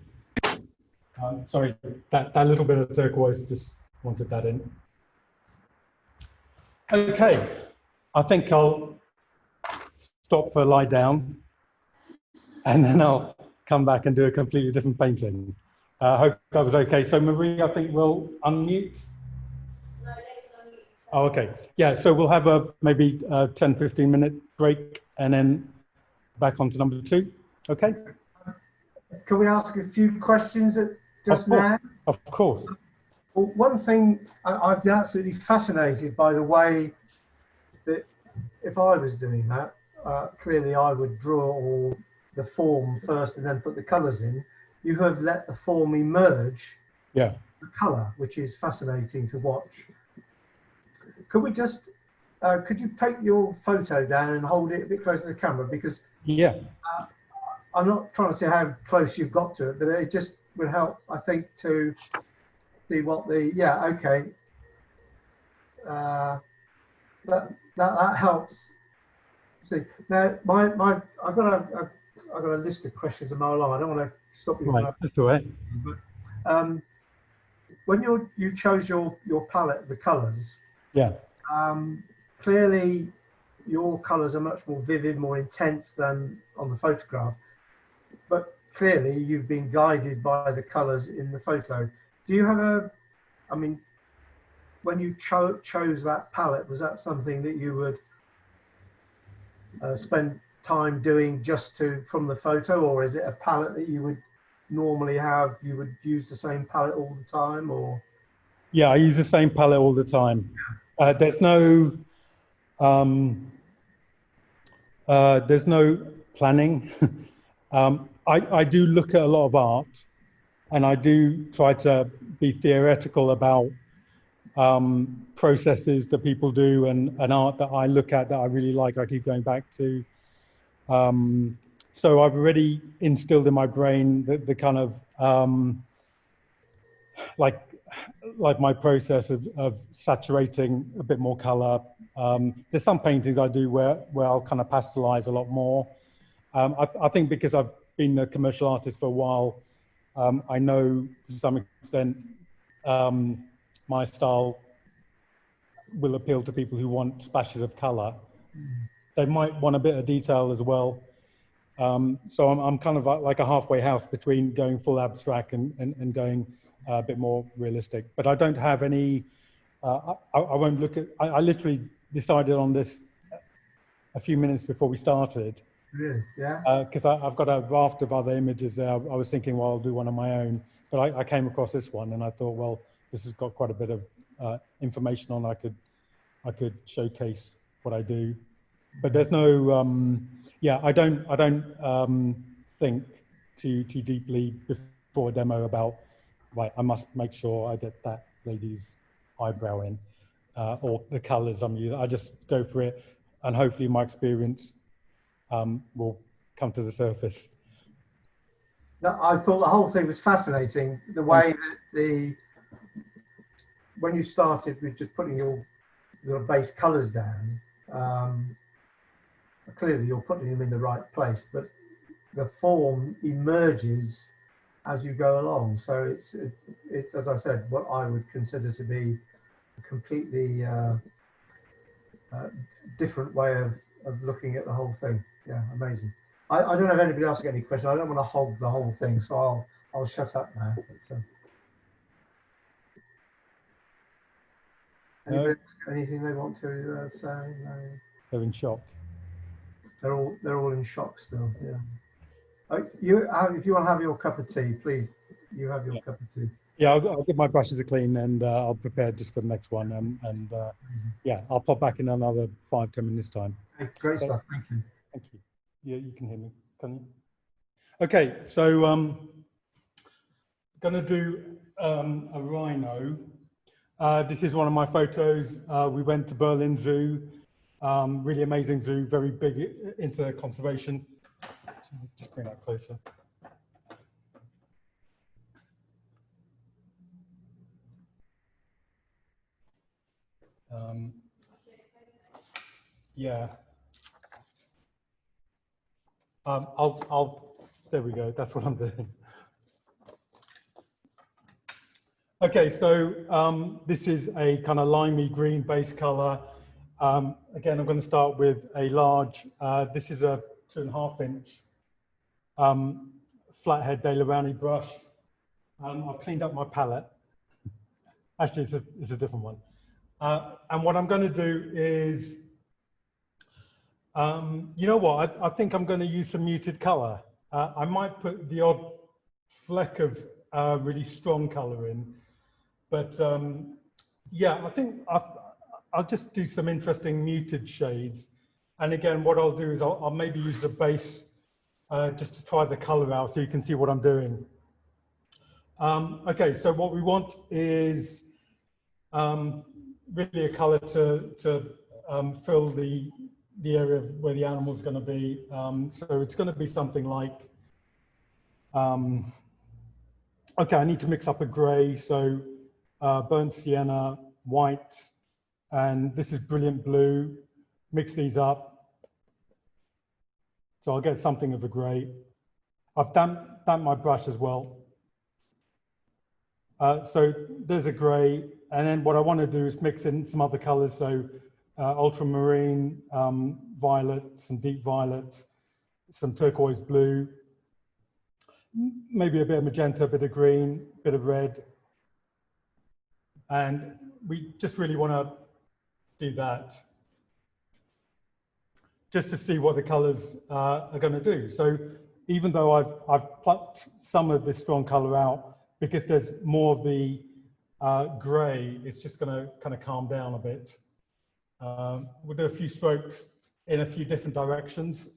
Sorry, that little bit of turquoise, just wanted that in. Okay, I think I'll stop for lie down, and then I'll come back and do a completely different painting. I hope that was okay. So Marie, I think we'll unmute. No, they can unmute. Oh, okay. Yeah, so we'll have a maybe 10, 15-minute break and then back on to number 2. Okay? Can we ask a few questions just Of course. now? Of course. Well, one thing, I've been absolutely fascinated by the way that if I was doing that, clearly I would draw all the form first and then put the colours in. You have let the form emerge, Yeah. the colour, which is fascinating to watch. Could we just, could you take your photo down and hold it a bit closer to the camera? Because Yeah. I'm not trying to see how close you've got to it, but it just would help, I think, to see what the, yeah, okay. That helps. See, now I've got a list of questions in my line. I don't want to stop you Right. from That's all right. but when you chose your palette, the colours, Yeah. clearly your colours are much more vivid, more intense than on the photograph. But clearly you've been guided by the colours in the photo. Do you have I mean, when you chose that palette, was that something that you would spend time doing just from the photo, or is it a palette that you would normally have? You would use the same palette all the time, or? Yeah, I use the same palette all the time. There's no planning. I do look at a lot of art, and I do try to be theoretical about processes that people do and art that I look at that I really like. I keep going back to. So I've already instilled in my brain the kind of like my process of saturating a bit more color. There's some paintings I do where I'll kind of pastelize a lot more. I think because I've been a commercial artist for a while, I know to some extent my style will appeal to people who want splashes of color. They might want a bit of detail as well. So I'm kind of like a halfway house between going full abstract and going a bit more realistic. But I don't have any, I won't look at, I literally decided on this a few minutes before we started. Really? Yeah. Because I've got a raft of other images there. I was thinking, well, I'll do one on my own. But I came across this one and I thought, well, this has got quite a bit of information on. I could showcase what I do. But there's no, yeah, I don't think too deeply before a demo about, right, I must make sure I get that lady's eyebrow in, or the colors I'm using. I just go for it, and hopefully my experience will come to the surface. No, I thought the whole thing was fascinating. The way that when you started with just putting your base colours down, clearly you're putting them in the right place, but the form emerges as you go along. So it's as I said, what I would consider to be a completely different way of looking at the whole thing. Yeah, amazing. I don't know if anybody else has got any questions. I don't want to hog the whole thing, so I'll shut up now. So, anybody else got anything they want to say? No. They're in shock. They're all in shock still. Yeah. If you want to have your cup of tea, please. You have your cup of tea. Yeah, I'll give my brushes a clean and I'll prepare just for the next one. And yeah, I'll pop back in another 5-10 minutes time. Okay, great stuff. Thank you. Thank you. Yeah, you can hear me, can you? Okay, so gonna do a rhino. This is one of my photos. We went to Berlin Zoo, really amazing zoo, very big into conservation. Just bring that closer. Yeah. I'll there we go. That's what I'm doing. Okay, so this is a kind of limey green base color. Again, I'm going to start with a large, this is a 2.5 inch flathead De La Rowney brush. I've cleaned up my palette. Actually, it's a different one. And what I'm going to do is, you know what, I think I'm going to use some muted color. I might put the odd fleck of really strong color in, but yeah, I think I'll just do some interesting muted shades. And again, what I'll do is I'll maybe use the base just to try the color out so you can see what I'm doing. Okay, so what we want is really a color to fill the area where the animal is going to be. So it's going to be something like, okay, I need to mix up a gray, so burnt sienna, white, and this is brilliant blue. Mix these up. So I'll get something of a gray. I've damped my brush as well. So there's a gray, and then what I want to do is mix in some other colors, so ultramarine, violet, some deep violet, some turquoise blue, maybe a bit of magenta, a bit of green, a bit of red. And we just really want to do that just to see what the colors are going to do. So even though I've plucked some of this strong color out, because there's more of the gray, it's just going to kind of calm down a bit. We'll do a few strokes in a few different directions.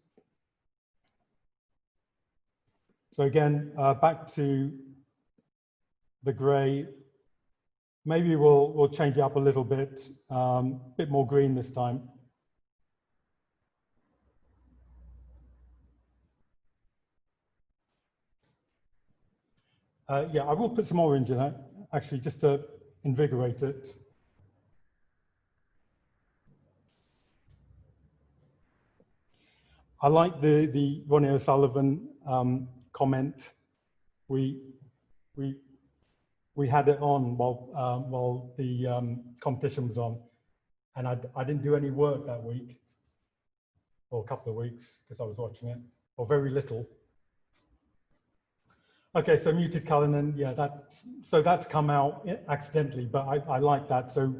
So again, back to the gray. Maybe we'll change it up a little bit more green this time. Yeah, I will put some orange in it, actually, just to invigorate it. I like the Ronnie O'Sullivan comment. We had it on while the competition was on, and I didn't do any work that week, or a couple of weeks, because I was watching it, or very little. Okay, so muted color, and then yeah, that's come out accidentally, but I like that, so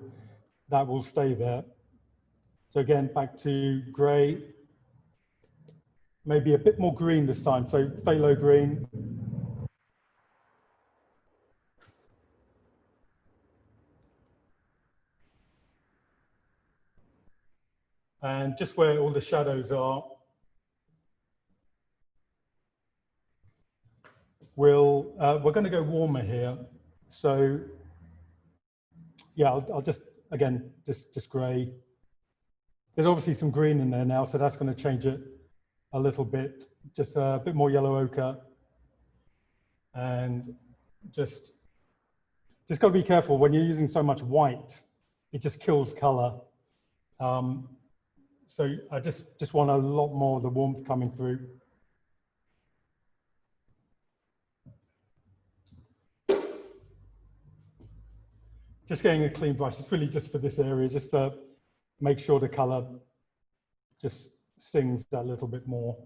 that will stay there. So again, back to gray, maybe a bit more green this time, so phthalo green. And just where all the shadows are, we're going to go warmer here. So yeah, I'll just, again, just gray. There's obviously some green in there now, so that's going to change it a little bit. Just a bit more yellow ochre. And just got to be careful when you're using so much white, it just kills color. So I just want a lot more of the warmth coming through. Just getting a clean brush. It's really just for this area, just to make sure the color just sings that little bit more.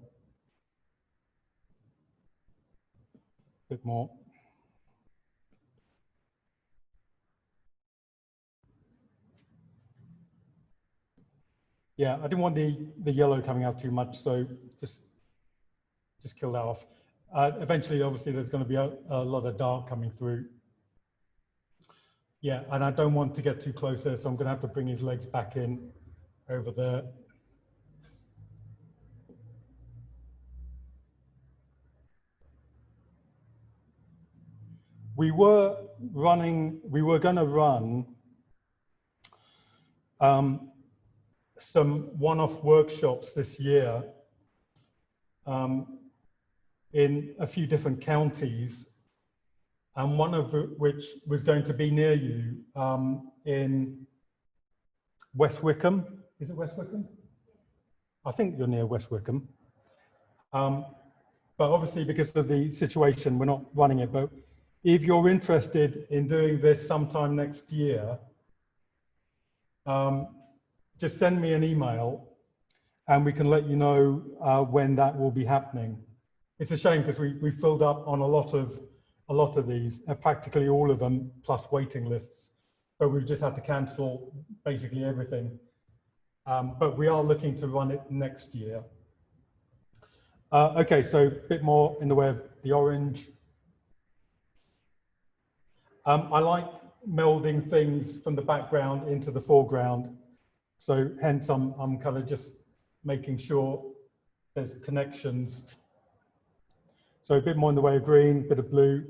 Bit more. Yeah, I didn't want the yellow coming out too much, so just kill that off. Eventually, obviously, there's going to be a lot of dark coming through. Yeah, and I don't want to get too close there, so I'm going to have to bring his legs back in over there. We were going to run some one-off workshops this year in a few different counties, and one of which was going to be near you in West Wickham. Is it West Wickham? I think you're near West Wickham. but obviously because of the situation, we're not running it. But if you're interested in doing this sometime next year, just send me an email and we can let you know when that will be happening. It's a shame because we filled up on a lot of these, practically all of them, plus waiting lists. But we've just had to cancel basically everything. But we are looking to run it next year. Okay, so a bit more in the way of the orange. I like melding things from the background into the foreground. So hence I'm kind of just making sure there's connections. So a bit more in the way of green, a bit of blue.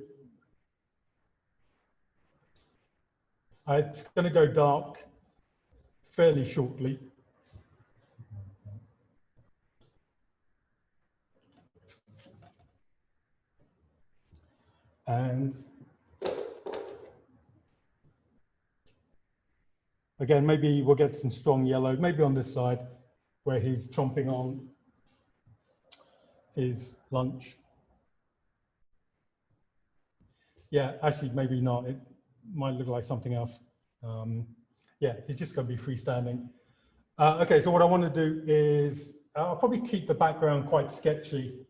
It's going to go dark fairly shortly. And again, maybe we'll get some strong yellow, maybe on this side where he's chomping on his lunch. Yeah, actually, maybe not. It might look like something else. Yeah, it's just going to be freestanding. Okay, so what I want to do is I'll probably keep the background quite sketchy.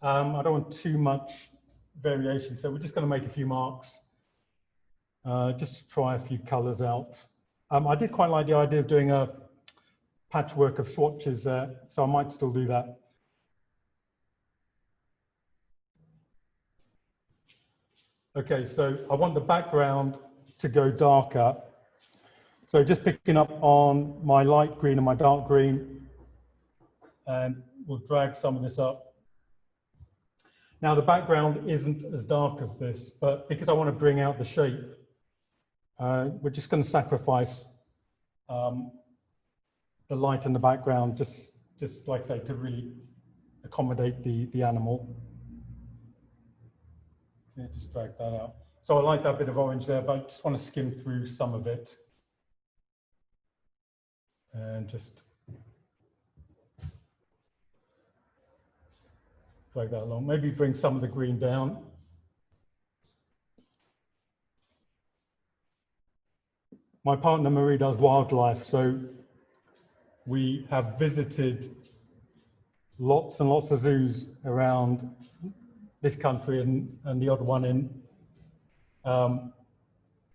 I don't want too much variation, so we're just going to make a few marks. Just to try a few colors out. I did quite like the idea of doing a patchwork of swatches there, so I might still do that. Okay, so I want the background to go darker. So just picking up on my light green and my dark green, and we'll drag some of this up. Now the background isn't as dark as this, but because I want to bring out the shape, we're just going to sacrifice the light in the background, just like I say, to really accommodate the animal. Yeah, just drag that out. So I like that bit of orange there, but I just want to skim through some of it. And just drag that along. Maybe bring some of the green down. My partner Marie does wildlife, so we have visited lots and lots of zoos around this country and the odd one in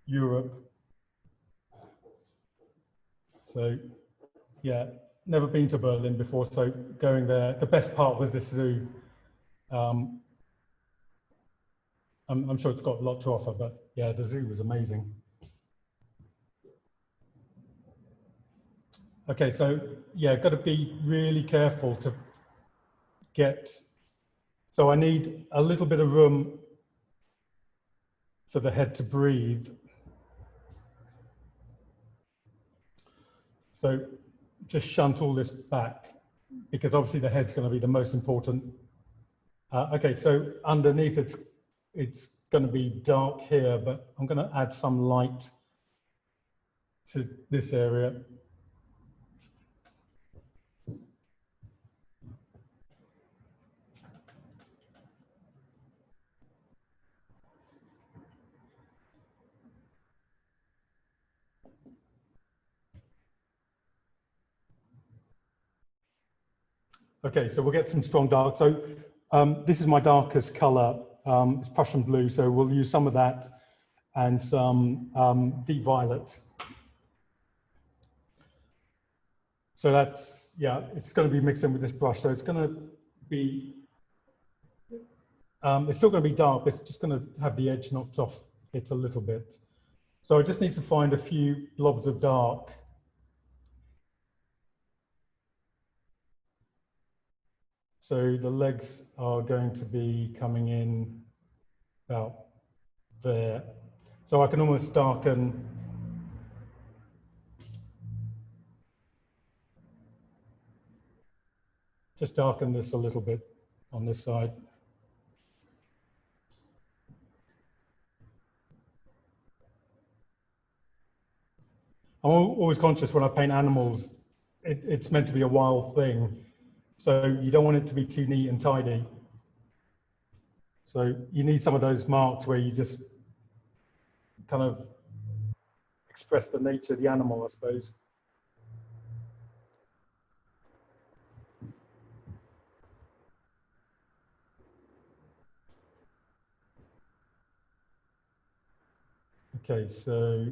Europe. So yeah, never been to Berlin before, so going there, the best part was this zoo. I'm sure it's got a lot to offer, but yeah, the zoo was amazing. Okay, so yeah, got to be really careful to get, so I need a little bit of room for the head to breathe. So just shunt all this back because obviously the head's going to be the most important. Okay, so underneath it's going to be dark here, but I'm going to add some light to this area. Okay, so we'll get some strong dark. So this is my darkest color. It's Prussian blue, so we'll use some of that and some deep violet. So that's, yeah, it's going to be mixed in with this brush. So it's going to be, it's still going to be dark, but it's just going to have the edge knocked off it a little bit. So I just need to find a few blobs of dark. So the legs are going to be coming in about there. So I can almost darken just darken this a little bit on this side. I'm always conscious when I paint animals, it's meant to be a wild thing. So you don't want it to be too neat and tidy. So you need some of those marks where you just kind of express the nature of the animal, I suppose. Okay, so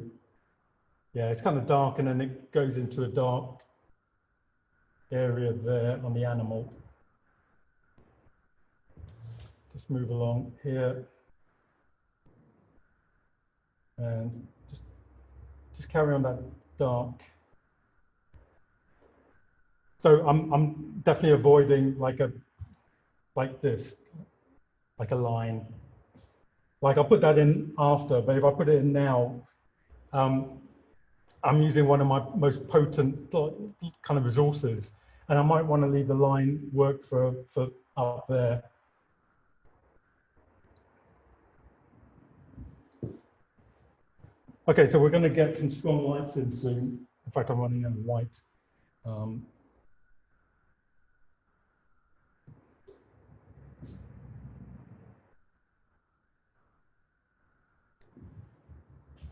yeah, it's kind of dark and then it goes into a dark area there on the animal. Just move along here and just carry on that dark. So I'm definitely avoiding like this, like a line. Like I'll put that in after, but if I put it in now, I'm using one of my most potent kind of resources, and I might want to leave the line work for up there. Okay, so we're going to get some strong lights in soon. In fact, I'm running out of white.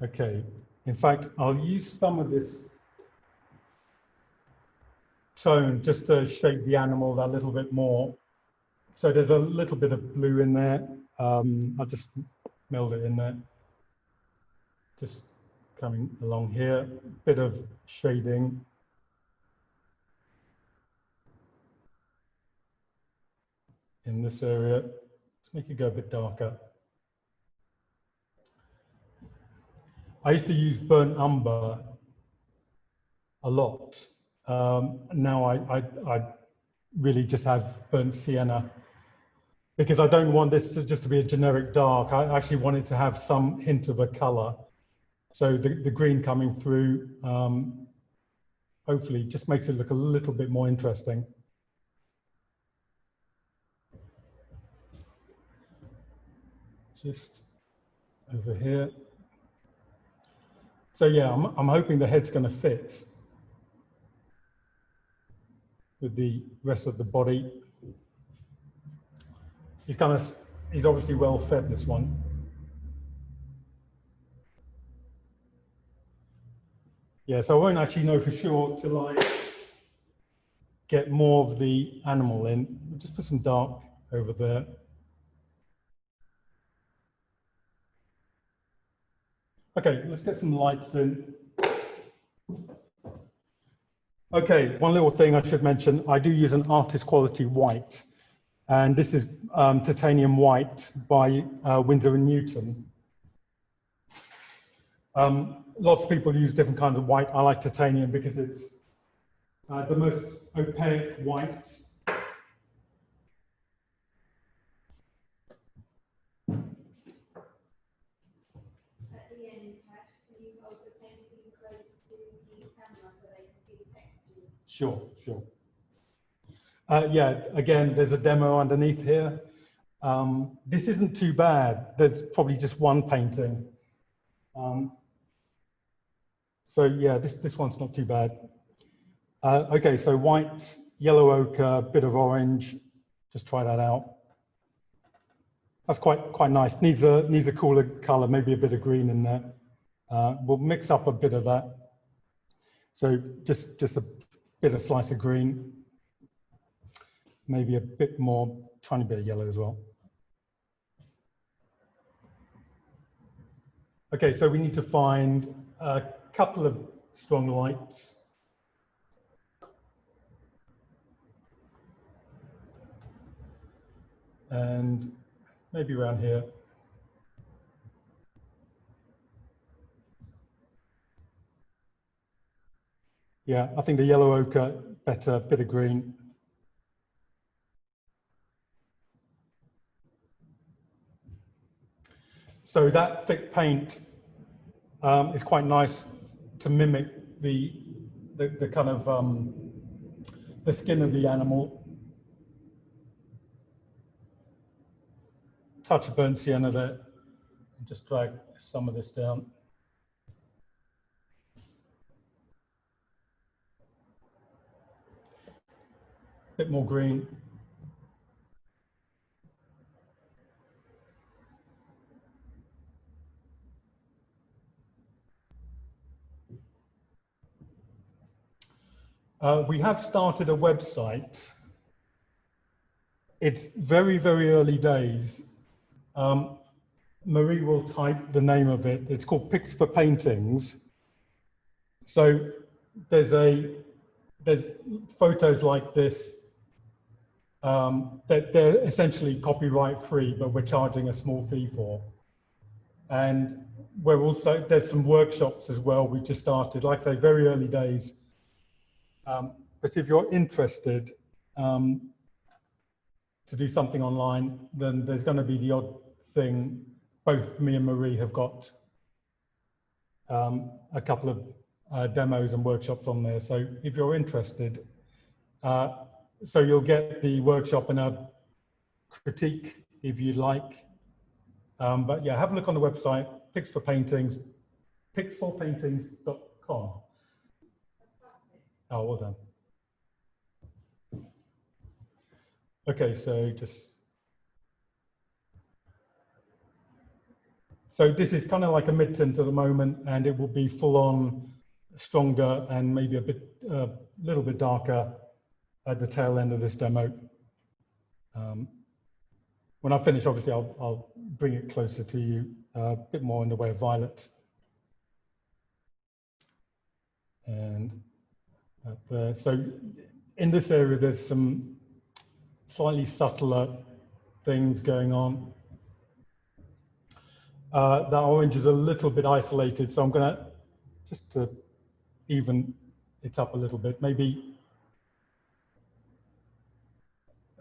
Okay, in fact, I'll use some of this tone just to shape the animal a little bit more. So there's a little bit of blue in there. I'll just meld it in there. Just coming along here, bit of shading. In this area, let's make it go a bit darker. I used to use burnt umber a lot. Now I really just have burnt sienna because I don't want this to just to be a generic dark. I actually want it to have some hint of a color. So the green coming through, hopefully just makes it look a little bit more interesting. Just over here. So yeah, I'm hoping the head's going to fit with the rest of the body. He's obviously well fed, this one. Yeah, so I won't actually know for sure till I get more of the animal in. We'll just put some dark over there. Okay, let's get some lights in. Okay, one little thing I should mention, I do use an artist quality white, and this is titanium white by Winsor & Newton. Lots of people use different kinds of white. I like titanium because it's the most opaque white. At the end, Hash, can you hold the painting close to the camera so they can see the textures? Sure, sure. Yeah, again, there's a demo underneath here. This isn't too bad. There's probably just one painting. So yeah, this one's not too bad. Okay, so white, yellow ochre, bit of orange. Just try that out. That's quite nice. Needs a cooler color, maybe a bit of green in there. We'll mix up a bit of that. So just a bit of slice of green. Maybe a bit more, tiny bit of yellow as well. Okay, so we need to find a couple of strong lights. And maybe around here. Yeah, I think the yellow ochre, better, bit of green. So that thick paint is quite nice to mimic the kind of the skin of the animal. Touch of burnt sienna there. Just drag some of this down. Bit more green. We have started a website. It's very, very early days. Marie will type the name of it. It's called Pics for Paintings. So there's photos like this that they're essentially copyright free, but we're charging a small fee for. And we're also, there's some workshops as well. We've just started, like I say, very early days. But if you're interested to do something online, then there's going to be the odd thing. Both me and Marie have got a couple of demos and workshops on there. So if you're interested, so you'll get the workshop and a critique if you like. But yeah, have a look on the website, Pics for Paintings, picsforpaintings.com. Oh, well done. Okay, so this is kind of like a mid-tint at the moment, and it will be full on stronger and maybe a little bit darker at the tail end of this demo. When I finish, obviously, I'll bring it closer to you, a bit more in the way of violet. And so in this area, there's some slightly subtler things going on. That orange is a little bit isolated, so I'm going to, just to even it up a little bit, maybe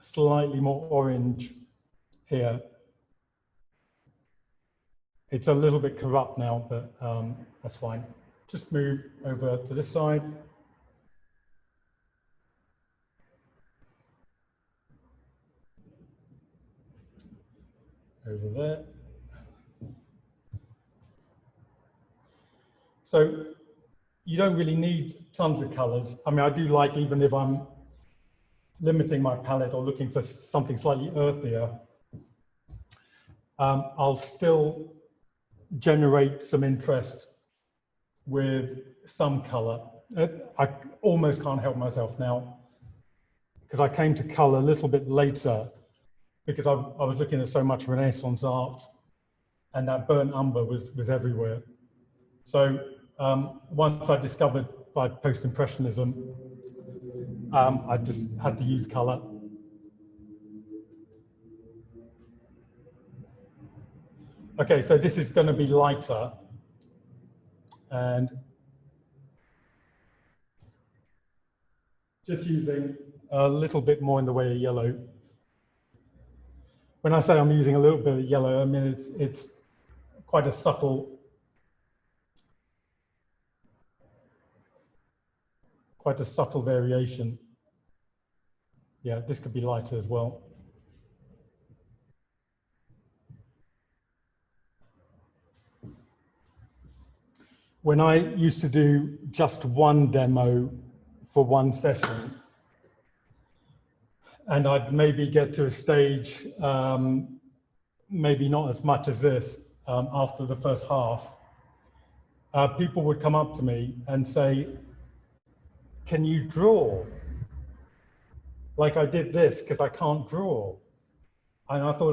slightly more orange here. It's a little bit corrupt now, but that's fine. Just move over to this side. Over there. So you don't really need tons of colors. I mean, I do like, even if I'm limiting my palette or looking for something slightly earthier, I'll still generate some interest with some color. I almost can't help myself now, because I came to color a little bit later, because I was looking at so much Renaissance art, and that burnt umber was everywhere. So once I discovered by post-impressionism, I just had to use color. Okay, so this is going to be lighter, and just using a little bit more in the way of yellow. When I say I'm using a little bit of yellow, I mean it's quite a subtle variation. Yeah, this could be lighter as well. When I used to do just one demo for one session, and I'd maybe get to a stage, maybe not as much as this, after the first half, people would come up to me and say, "Can you draw? Like I did this, because I can't draw." And I thought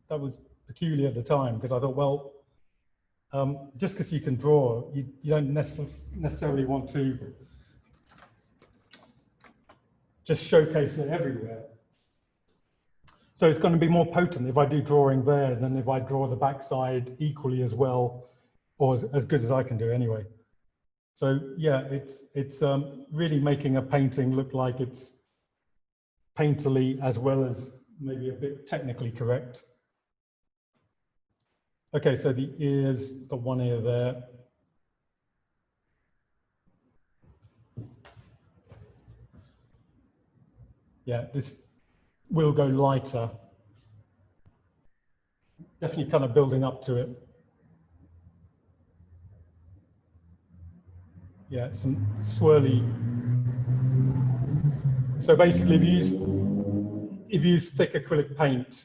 that was peculiar at the time, because I thought, well, just because you can draw, you don't necessarily want to just showcase it everywhere. So it's going to be more potent if I do drawing there than if I draw the backside equally as well, or as good as I can do anyway. So yeah, it's really making a painting look like it's painterly as well as maybe a bit technically correct. Okay, so the ears, got one ear there. Yeah, this will go lighter. Definitely kind of building up to it. Yeah, some swirly. So basically, if you use thick acrylic paint,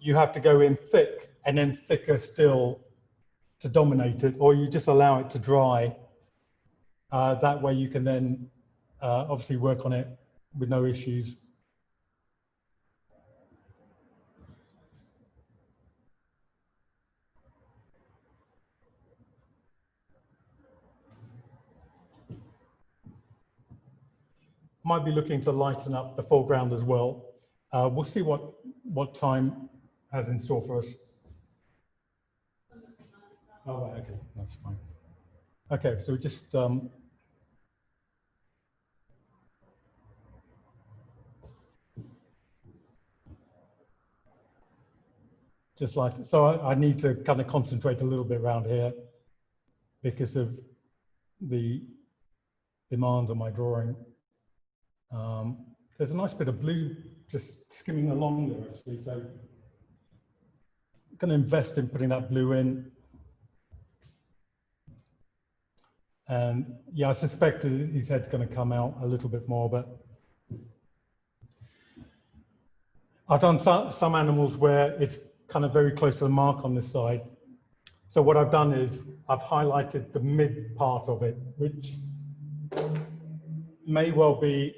you have to go in thick and then thicker still to dominate it, or you just allow it to dry That way you can then obviously work on it with no issues. Might be looking to lighten up the foreground as well. We'll see what time has in store for us. Oh, right, okay, that's fine. Okay, so just like, so I need to kind of concentrate a little bit around here because of the demands on my drawing. There's a nice bit of blue just skimming along there actually, so I'm going to invest in putting that blue in. And yeah, I suspect his head's going to come out a little bit more, but I've done some animals where it's kind of very close to the mark on this side. So what I've done is I've highlighted the mid part of it, which may well be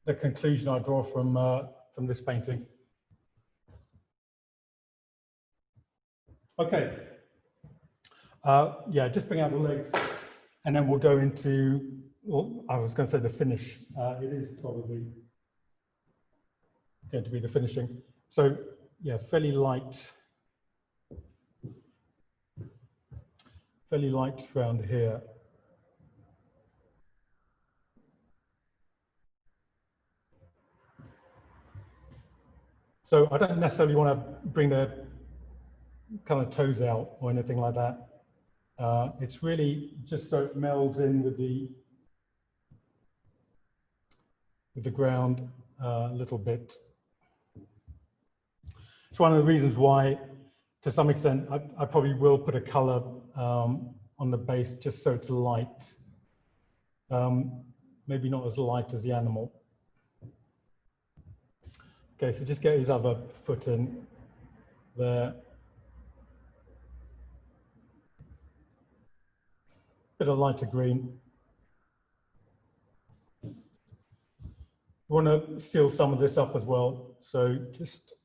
the conclusion I draw from this painting. Okay. Yeah, just bring out the legs, and then we'll go into, well, I was going to say the finish. It is probably going to be the finishing. So yeah, fairly light around here. So I don't necessarily want to bring the kind of toes out or anything like that. It's really just so it melds in with the ground a little bit. It's one of the reasons why, to some extent, I probably will put a color on the base just so it's light. Maybe not as light as the animal. Okay, so just get his other foot in there. Bit of lighter green. We want to seal some of this up as well, so just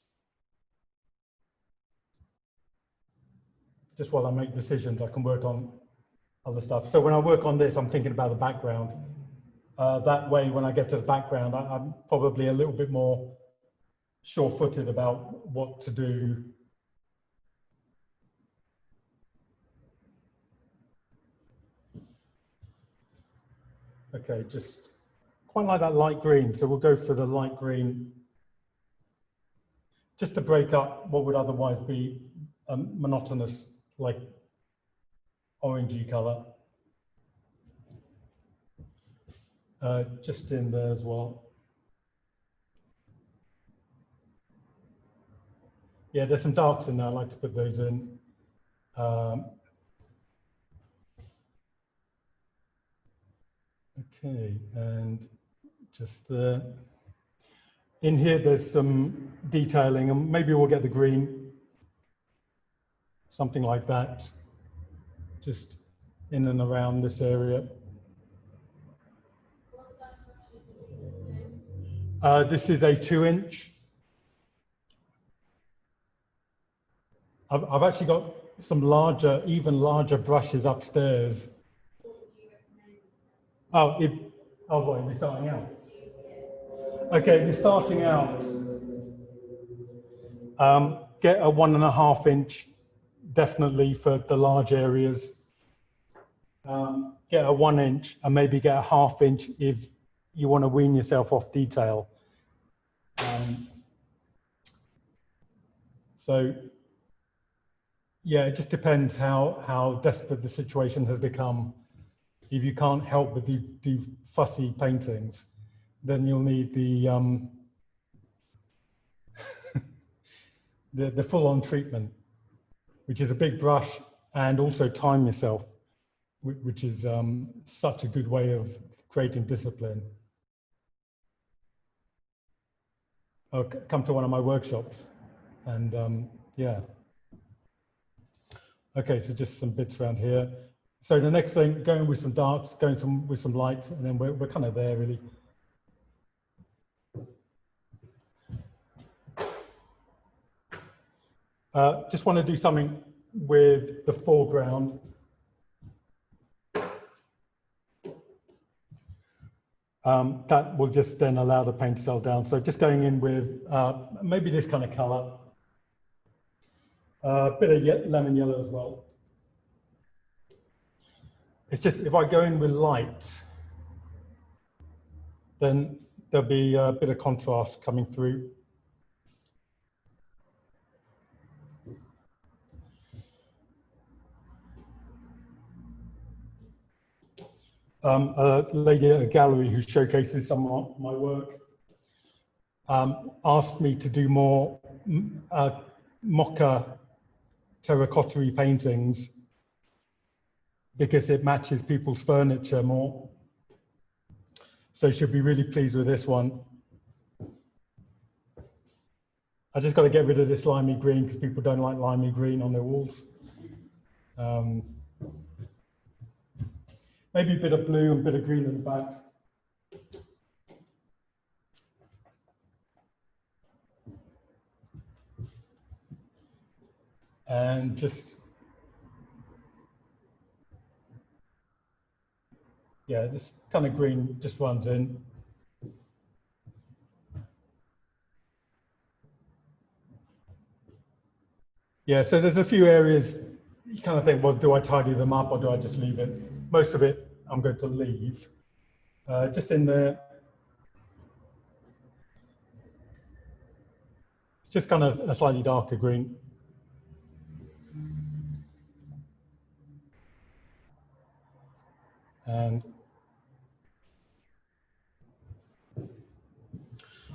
while I make decisions, I can work on other stuff. So when I work on this, I'm thinking about the background. That way, when I get to the background, I'm probably a little bit more sure-footed about what to do. Okay, just quite like that light green. So we'll go for the light green just to break up what would otherwise be a monotonous, like orangey color. Just in there as well. Yeah, there's some darks in there. I like to put those in. Okay, and just there. In here, there's some detailing, and maybe we'll get the green, something like that, just in and around this area. This is a 2-inch. I've actually got some larger, even larger brushes upstairs. Oh, what, you're starting out? Okay, if you're starting out, get a 1.5-inch, definitely for the large areas. Get a 1-inch and maybe get a 1/2 inch if you want to wean yourself off detail. So yeah, it just depends how desperate the situation has become. If you can't help but do fussy paintings, then you'll need the the full-on treatment, which is a big brush, and also time yourself, which is such a good way of creating discipline. Oh, come to one of my workshops, and yeah. Okay, so just some bits around here. So the next thing, going with some darks, with some lights, and then we're kind of there really. Just want to do something with the foreground. That will just then allow the paint to settle down. So just going in with maybe this kind of color, a bit of lemon yellow as well. It's just, if I go in with light, then there'll be a bit of contrast coming through. A lady at a gallery who showcases some of my work asked me to do more mocha terracotta paintings because it matches people's furniture more. So she'll be really pleased with this one. I just got to get rid of this limey green because people don't like limey green on their walls. Maybe a bit of blue and a bit of green in the back. And just, yeah, this kind of green just runs in. Yeah, so there's a few areas you kind of think, well, do I tidy them up or do I just leave it? Most of it I'm going to leave. Just in there, it's just kind of a slightly darker green. And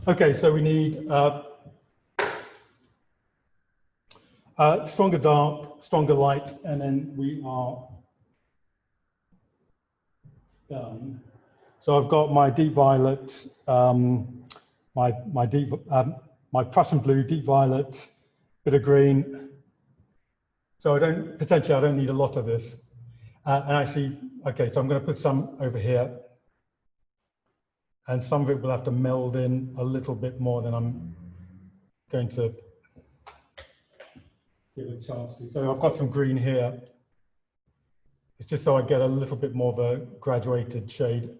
okay, so we need stronger dark, stronger light, and then we are done. So I've got my deep violet, my Prussian blue, deep violet, bit of green. So potentially I don't need a lot of this. And actually, okay, so I'm going to put some over here. And some of it will have to meld in a little bit more than I'm going to give it a chance to. So I've got some green here. It's just so I get a little bit more of a graduated shade.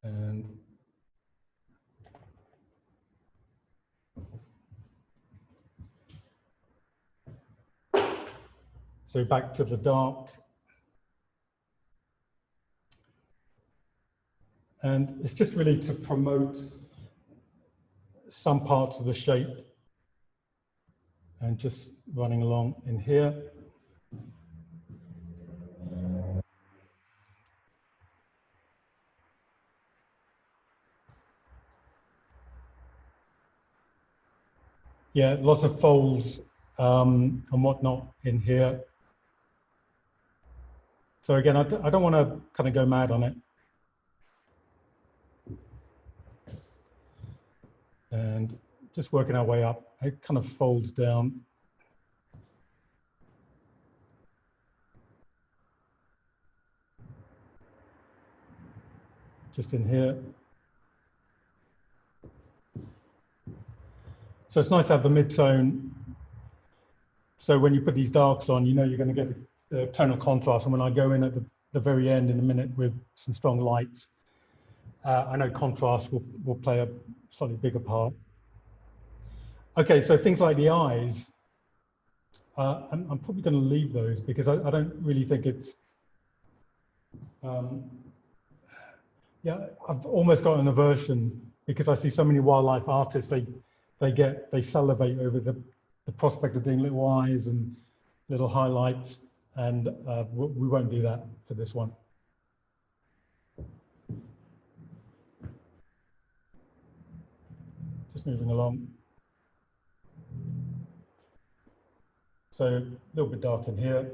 And so back to the dark. And it's just really to promote some parts of the shape and just running along in here. Yeah, lots of folds and whatnot in here. So again, I don't want to kind of go mad on it. And just working our way up, it kind of folds down. Just in here. So it's nice to have the mid-tone. So when you put these darks on, you know you're going to get the tonal contrast. And when I go in at the very end in a minute with some strong lights, I know contrast will play a slightly bigger part. Okay, so things like the eyes, I'm probably going to leave those because I don't really think it's, yeah, I've almost got an aversion because I see so many wildlife artists, they salivate over the prospect of doing little eyes and little highlights, and we won't do that for this one. Just moving along. So a little bit dark in here.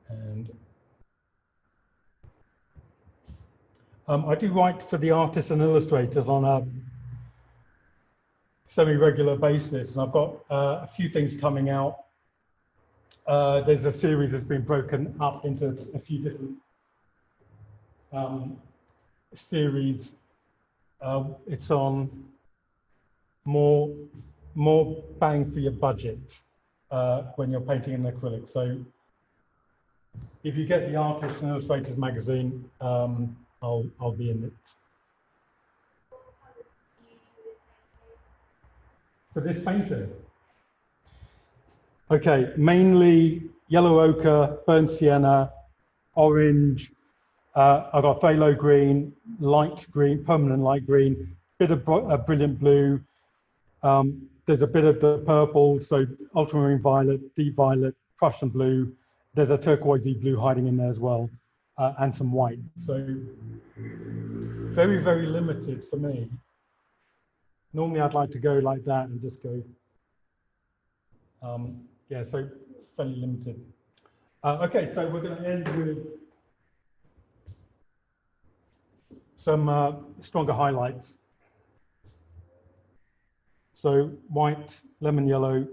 And I do write for the artists and illustrators on semi-regular basis, and I've got a few things coming out. There's a series that's been broken up into a few different series. It's on more bang for your budget when you're painting in acrylic. So if you get the Artists and Illustrators magazine, I'll be in it. For this painting? Okay, mainly yellow ochre, burnt sienna, orange. I've got phthalo green, light green, permanent light green, bit of brilliant blue. There's a bit of the purple, so ultramarine violet, deep violet, Prussian blue. There's a turquoisey blue hiding in there as well, and some white. So very, very limited for me. Normally I'd like to go like that and just go, yeah, so fairly limited. Okay, so we're going to end with some stronger highlights. So white, lemon yellow.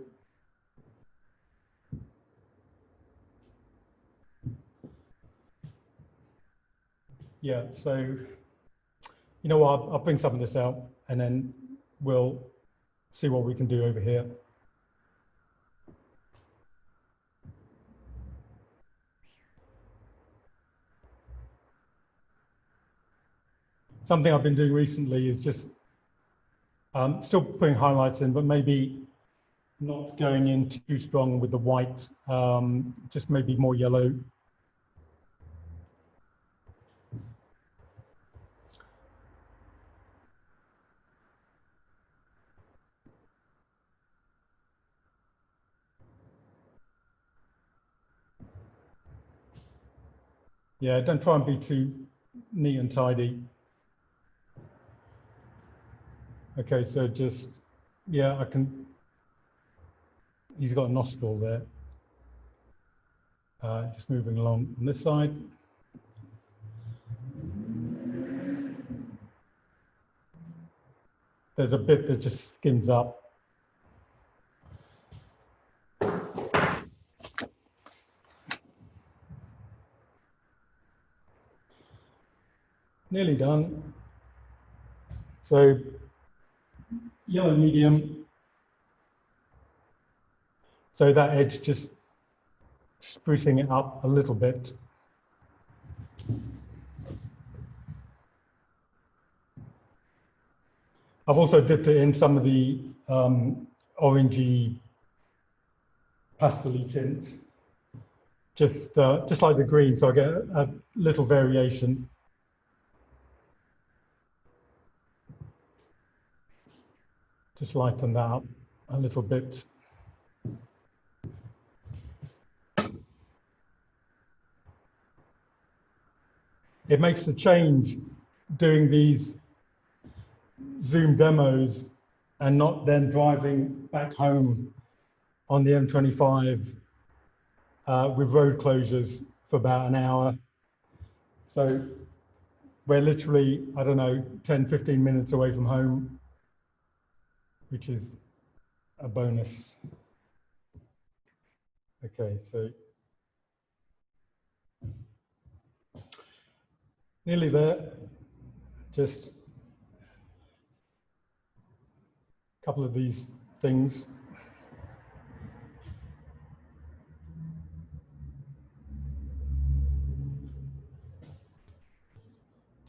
Yeah, so, you know what, I'll bring some of this out and then we'll see what we can do over here. Something I've been doing recently is just still putting highlights in, but maybe not going in too strong with the white, just maybe more yellow. Yeah, don't try and be too neat and tidy. Okay, so just, yeah, I can, he's got a nostril there. Just moving along on this side. There's a bit that just skims up. Nearly done. So yellow medium. So that edge just sprucing it up a little bit. I've also dipped it in some of the orangey pastel-y tint, just like the green, so I get a little variation. Just lighten that up a little bit. It makes a change doing these Zoom demos and not then driving back home on the M25 with road closures for about an hour. So we're literally, I don't know, 10, 15 minutes away from home, which is a bonus. Okay, so nearly there. Just a couple of these things.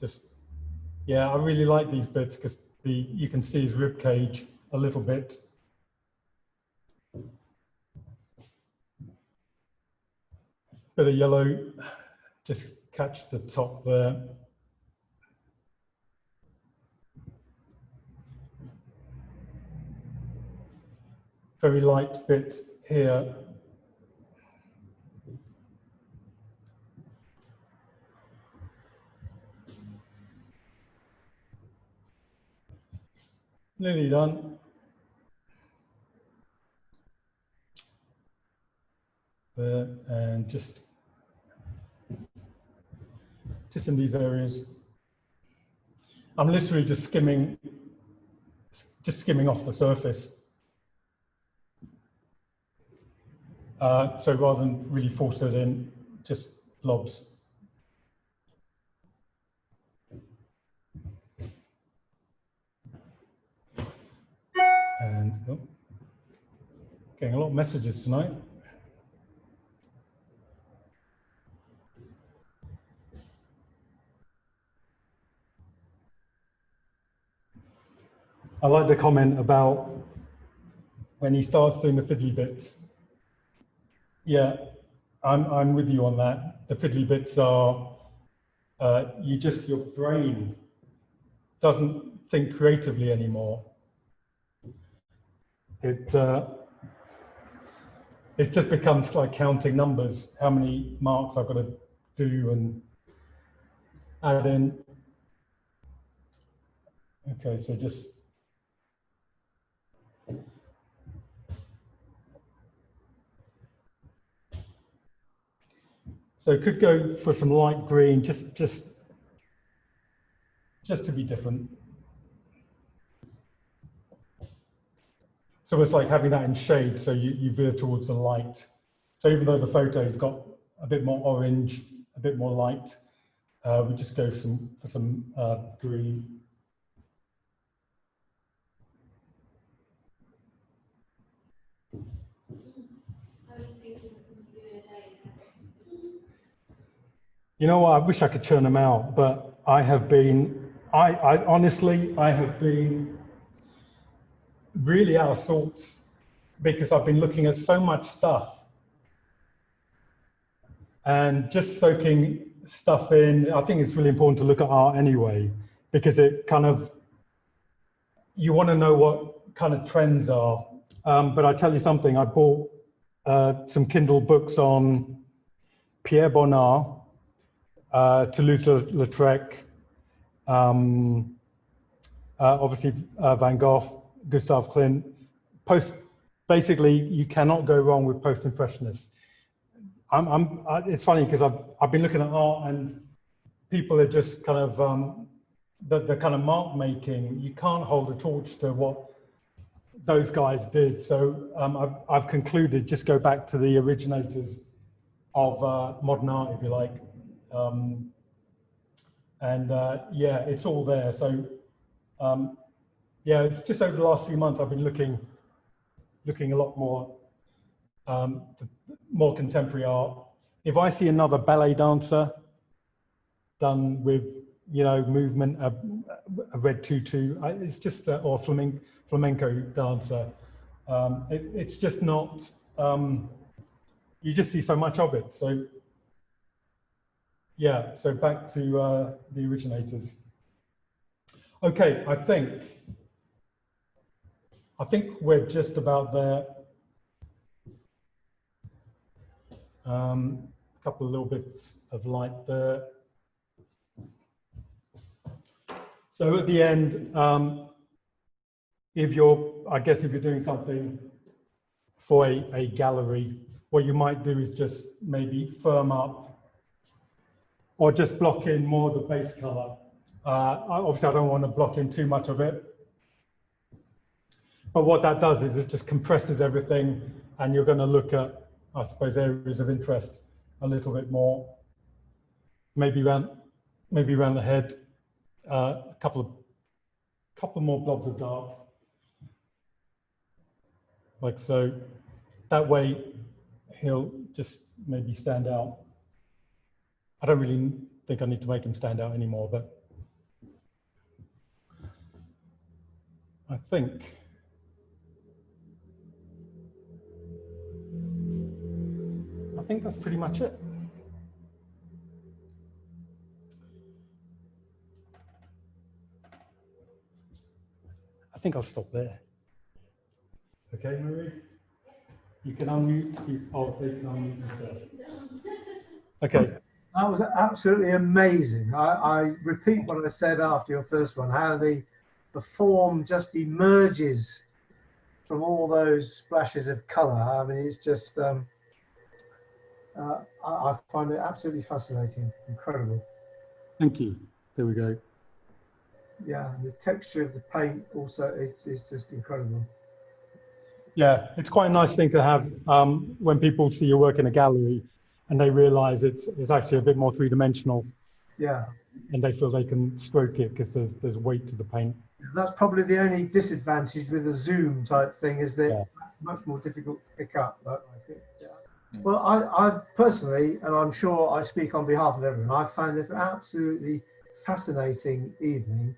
Just, yeah, I really like these bits because you can see his rib cage a little bit. Bit of yellow, just catch the top there. Very light bit here. Nearly done. There, and just in these areas. I'm literally just skimming just skimming off the surface. So rather than really force it in, just blobs. And oh, getting a lot of messages tonight. I like the comment about when he starts doing the fiddly bits. Yeah, I'm with you on that. The fiddly bits are, your brain doesn't think creatively anymore. It just becomes like counting numbers, how many marks I've got to do and add in. Okay, so just so it could go for some light green, just to be different. So it's like having that in shade, so you veer towards the light. So even though the photo's got a bit more orange, a bit more light, we just go for some green. You know what, I wish I could churn them out, but I have been, I honestly, I have been really out of sorts because I've been looking at so much stuff and just soaking stuff in. I think it's really important to look at art anyway, because it kind of, you want to know what kind of trends are. But I tell you something, I bought some Kindle books on Pierre Bonnard, Toulouse-Lautrec, obviously Van Gogh, Gustav Klimt. Basically, you cannot go wrong with post-impressionists. It's funny because I've been looking at art and people are just kind of the kind of mark making. You can't hold a torch to what those guys did. So I've concluded just go back to the originators of modern art, if you like. Yeah, it's all there. So yeah, it's just over the last few months I've been looking a lot more contemporary art. If I see another ballet dancer done with, you know, movement, a red tutu, it's just, or flamenco dancer, it's just not, you just see so much of it. So yeah, so back to the originators. Okay, I think we're just about there. A couple of little bits of light there. So at the end, if you're doing something for a gallery, what you might do is just maybe firm up or just block in more of the base color. Obviously, I don't want to block in too much of it. But what that does is it just compresses everything and you're going to look at, I suppose, areas of interest a little bit more. Maybe around the head, a couple more blobs of dark. Like so. That way he'll just maybe stand out. I don't really think I need to make him stand out anymore, but I think that's pretty much it. I think I'll stop there. Okay, Marie? You can unmute. They can unmute themselves. Okay. That was absolutely amazing. I repeat what I said after your first one, how the form just emerges from all those splashes of colour. I mean, it's just, I find it absolutely fascinating, incredible. Thank you. There we go. Yeah, the texture of the paint also is just incredible. Yeah, it's quite a nice thing to have when people see your work in a gallery and they realize it's actually a bit more three-dimensional, Yeah, and they feel they can stroke it because there's weight to the paint. that's probably the only disadvantage with a zoom type thing, is that Yeah. it's much more difficult to pick up. But I think, yeah. Well, I personally, and I'm sure I speak on behalf of everyone, I found this an absolutely fascinating evening,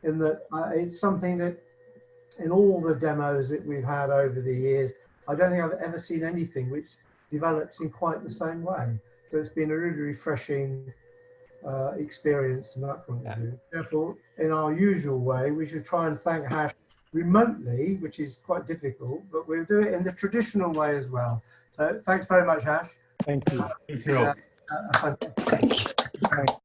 in that it's something that in all the demos that we've had over the years, I don't think I've ever seen anything which develops in quite the same way. So it's been a really refreshing experience from that point of view. Therefore, in our usual way, we should try and thank Hash remotely, which is quite difficult, but we'll do it in the traditional way as well. So thanks very much, Hash. Thank you. Thank you. A fantastic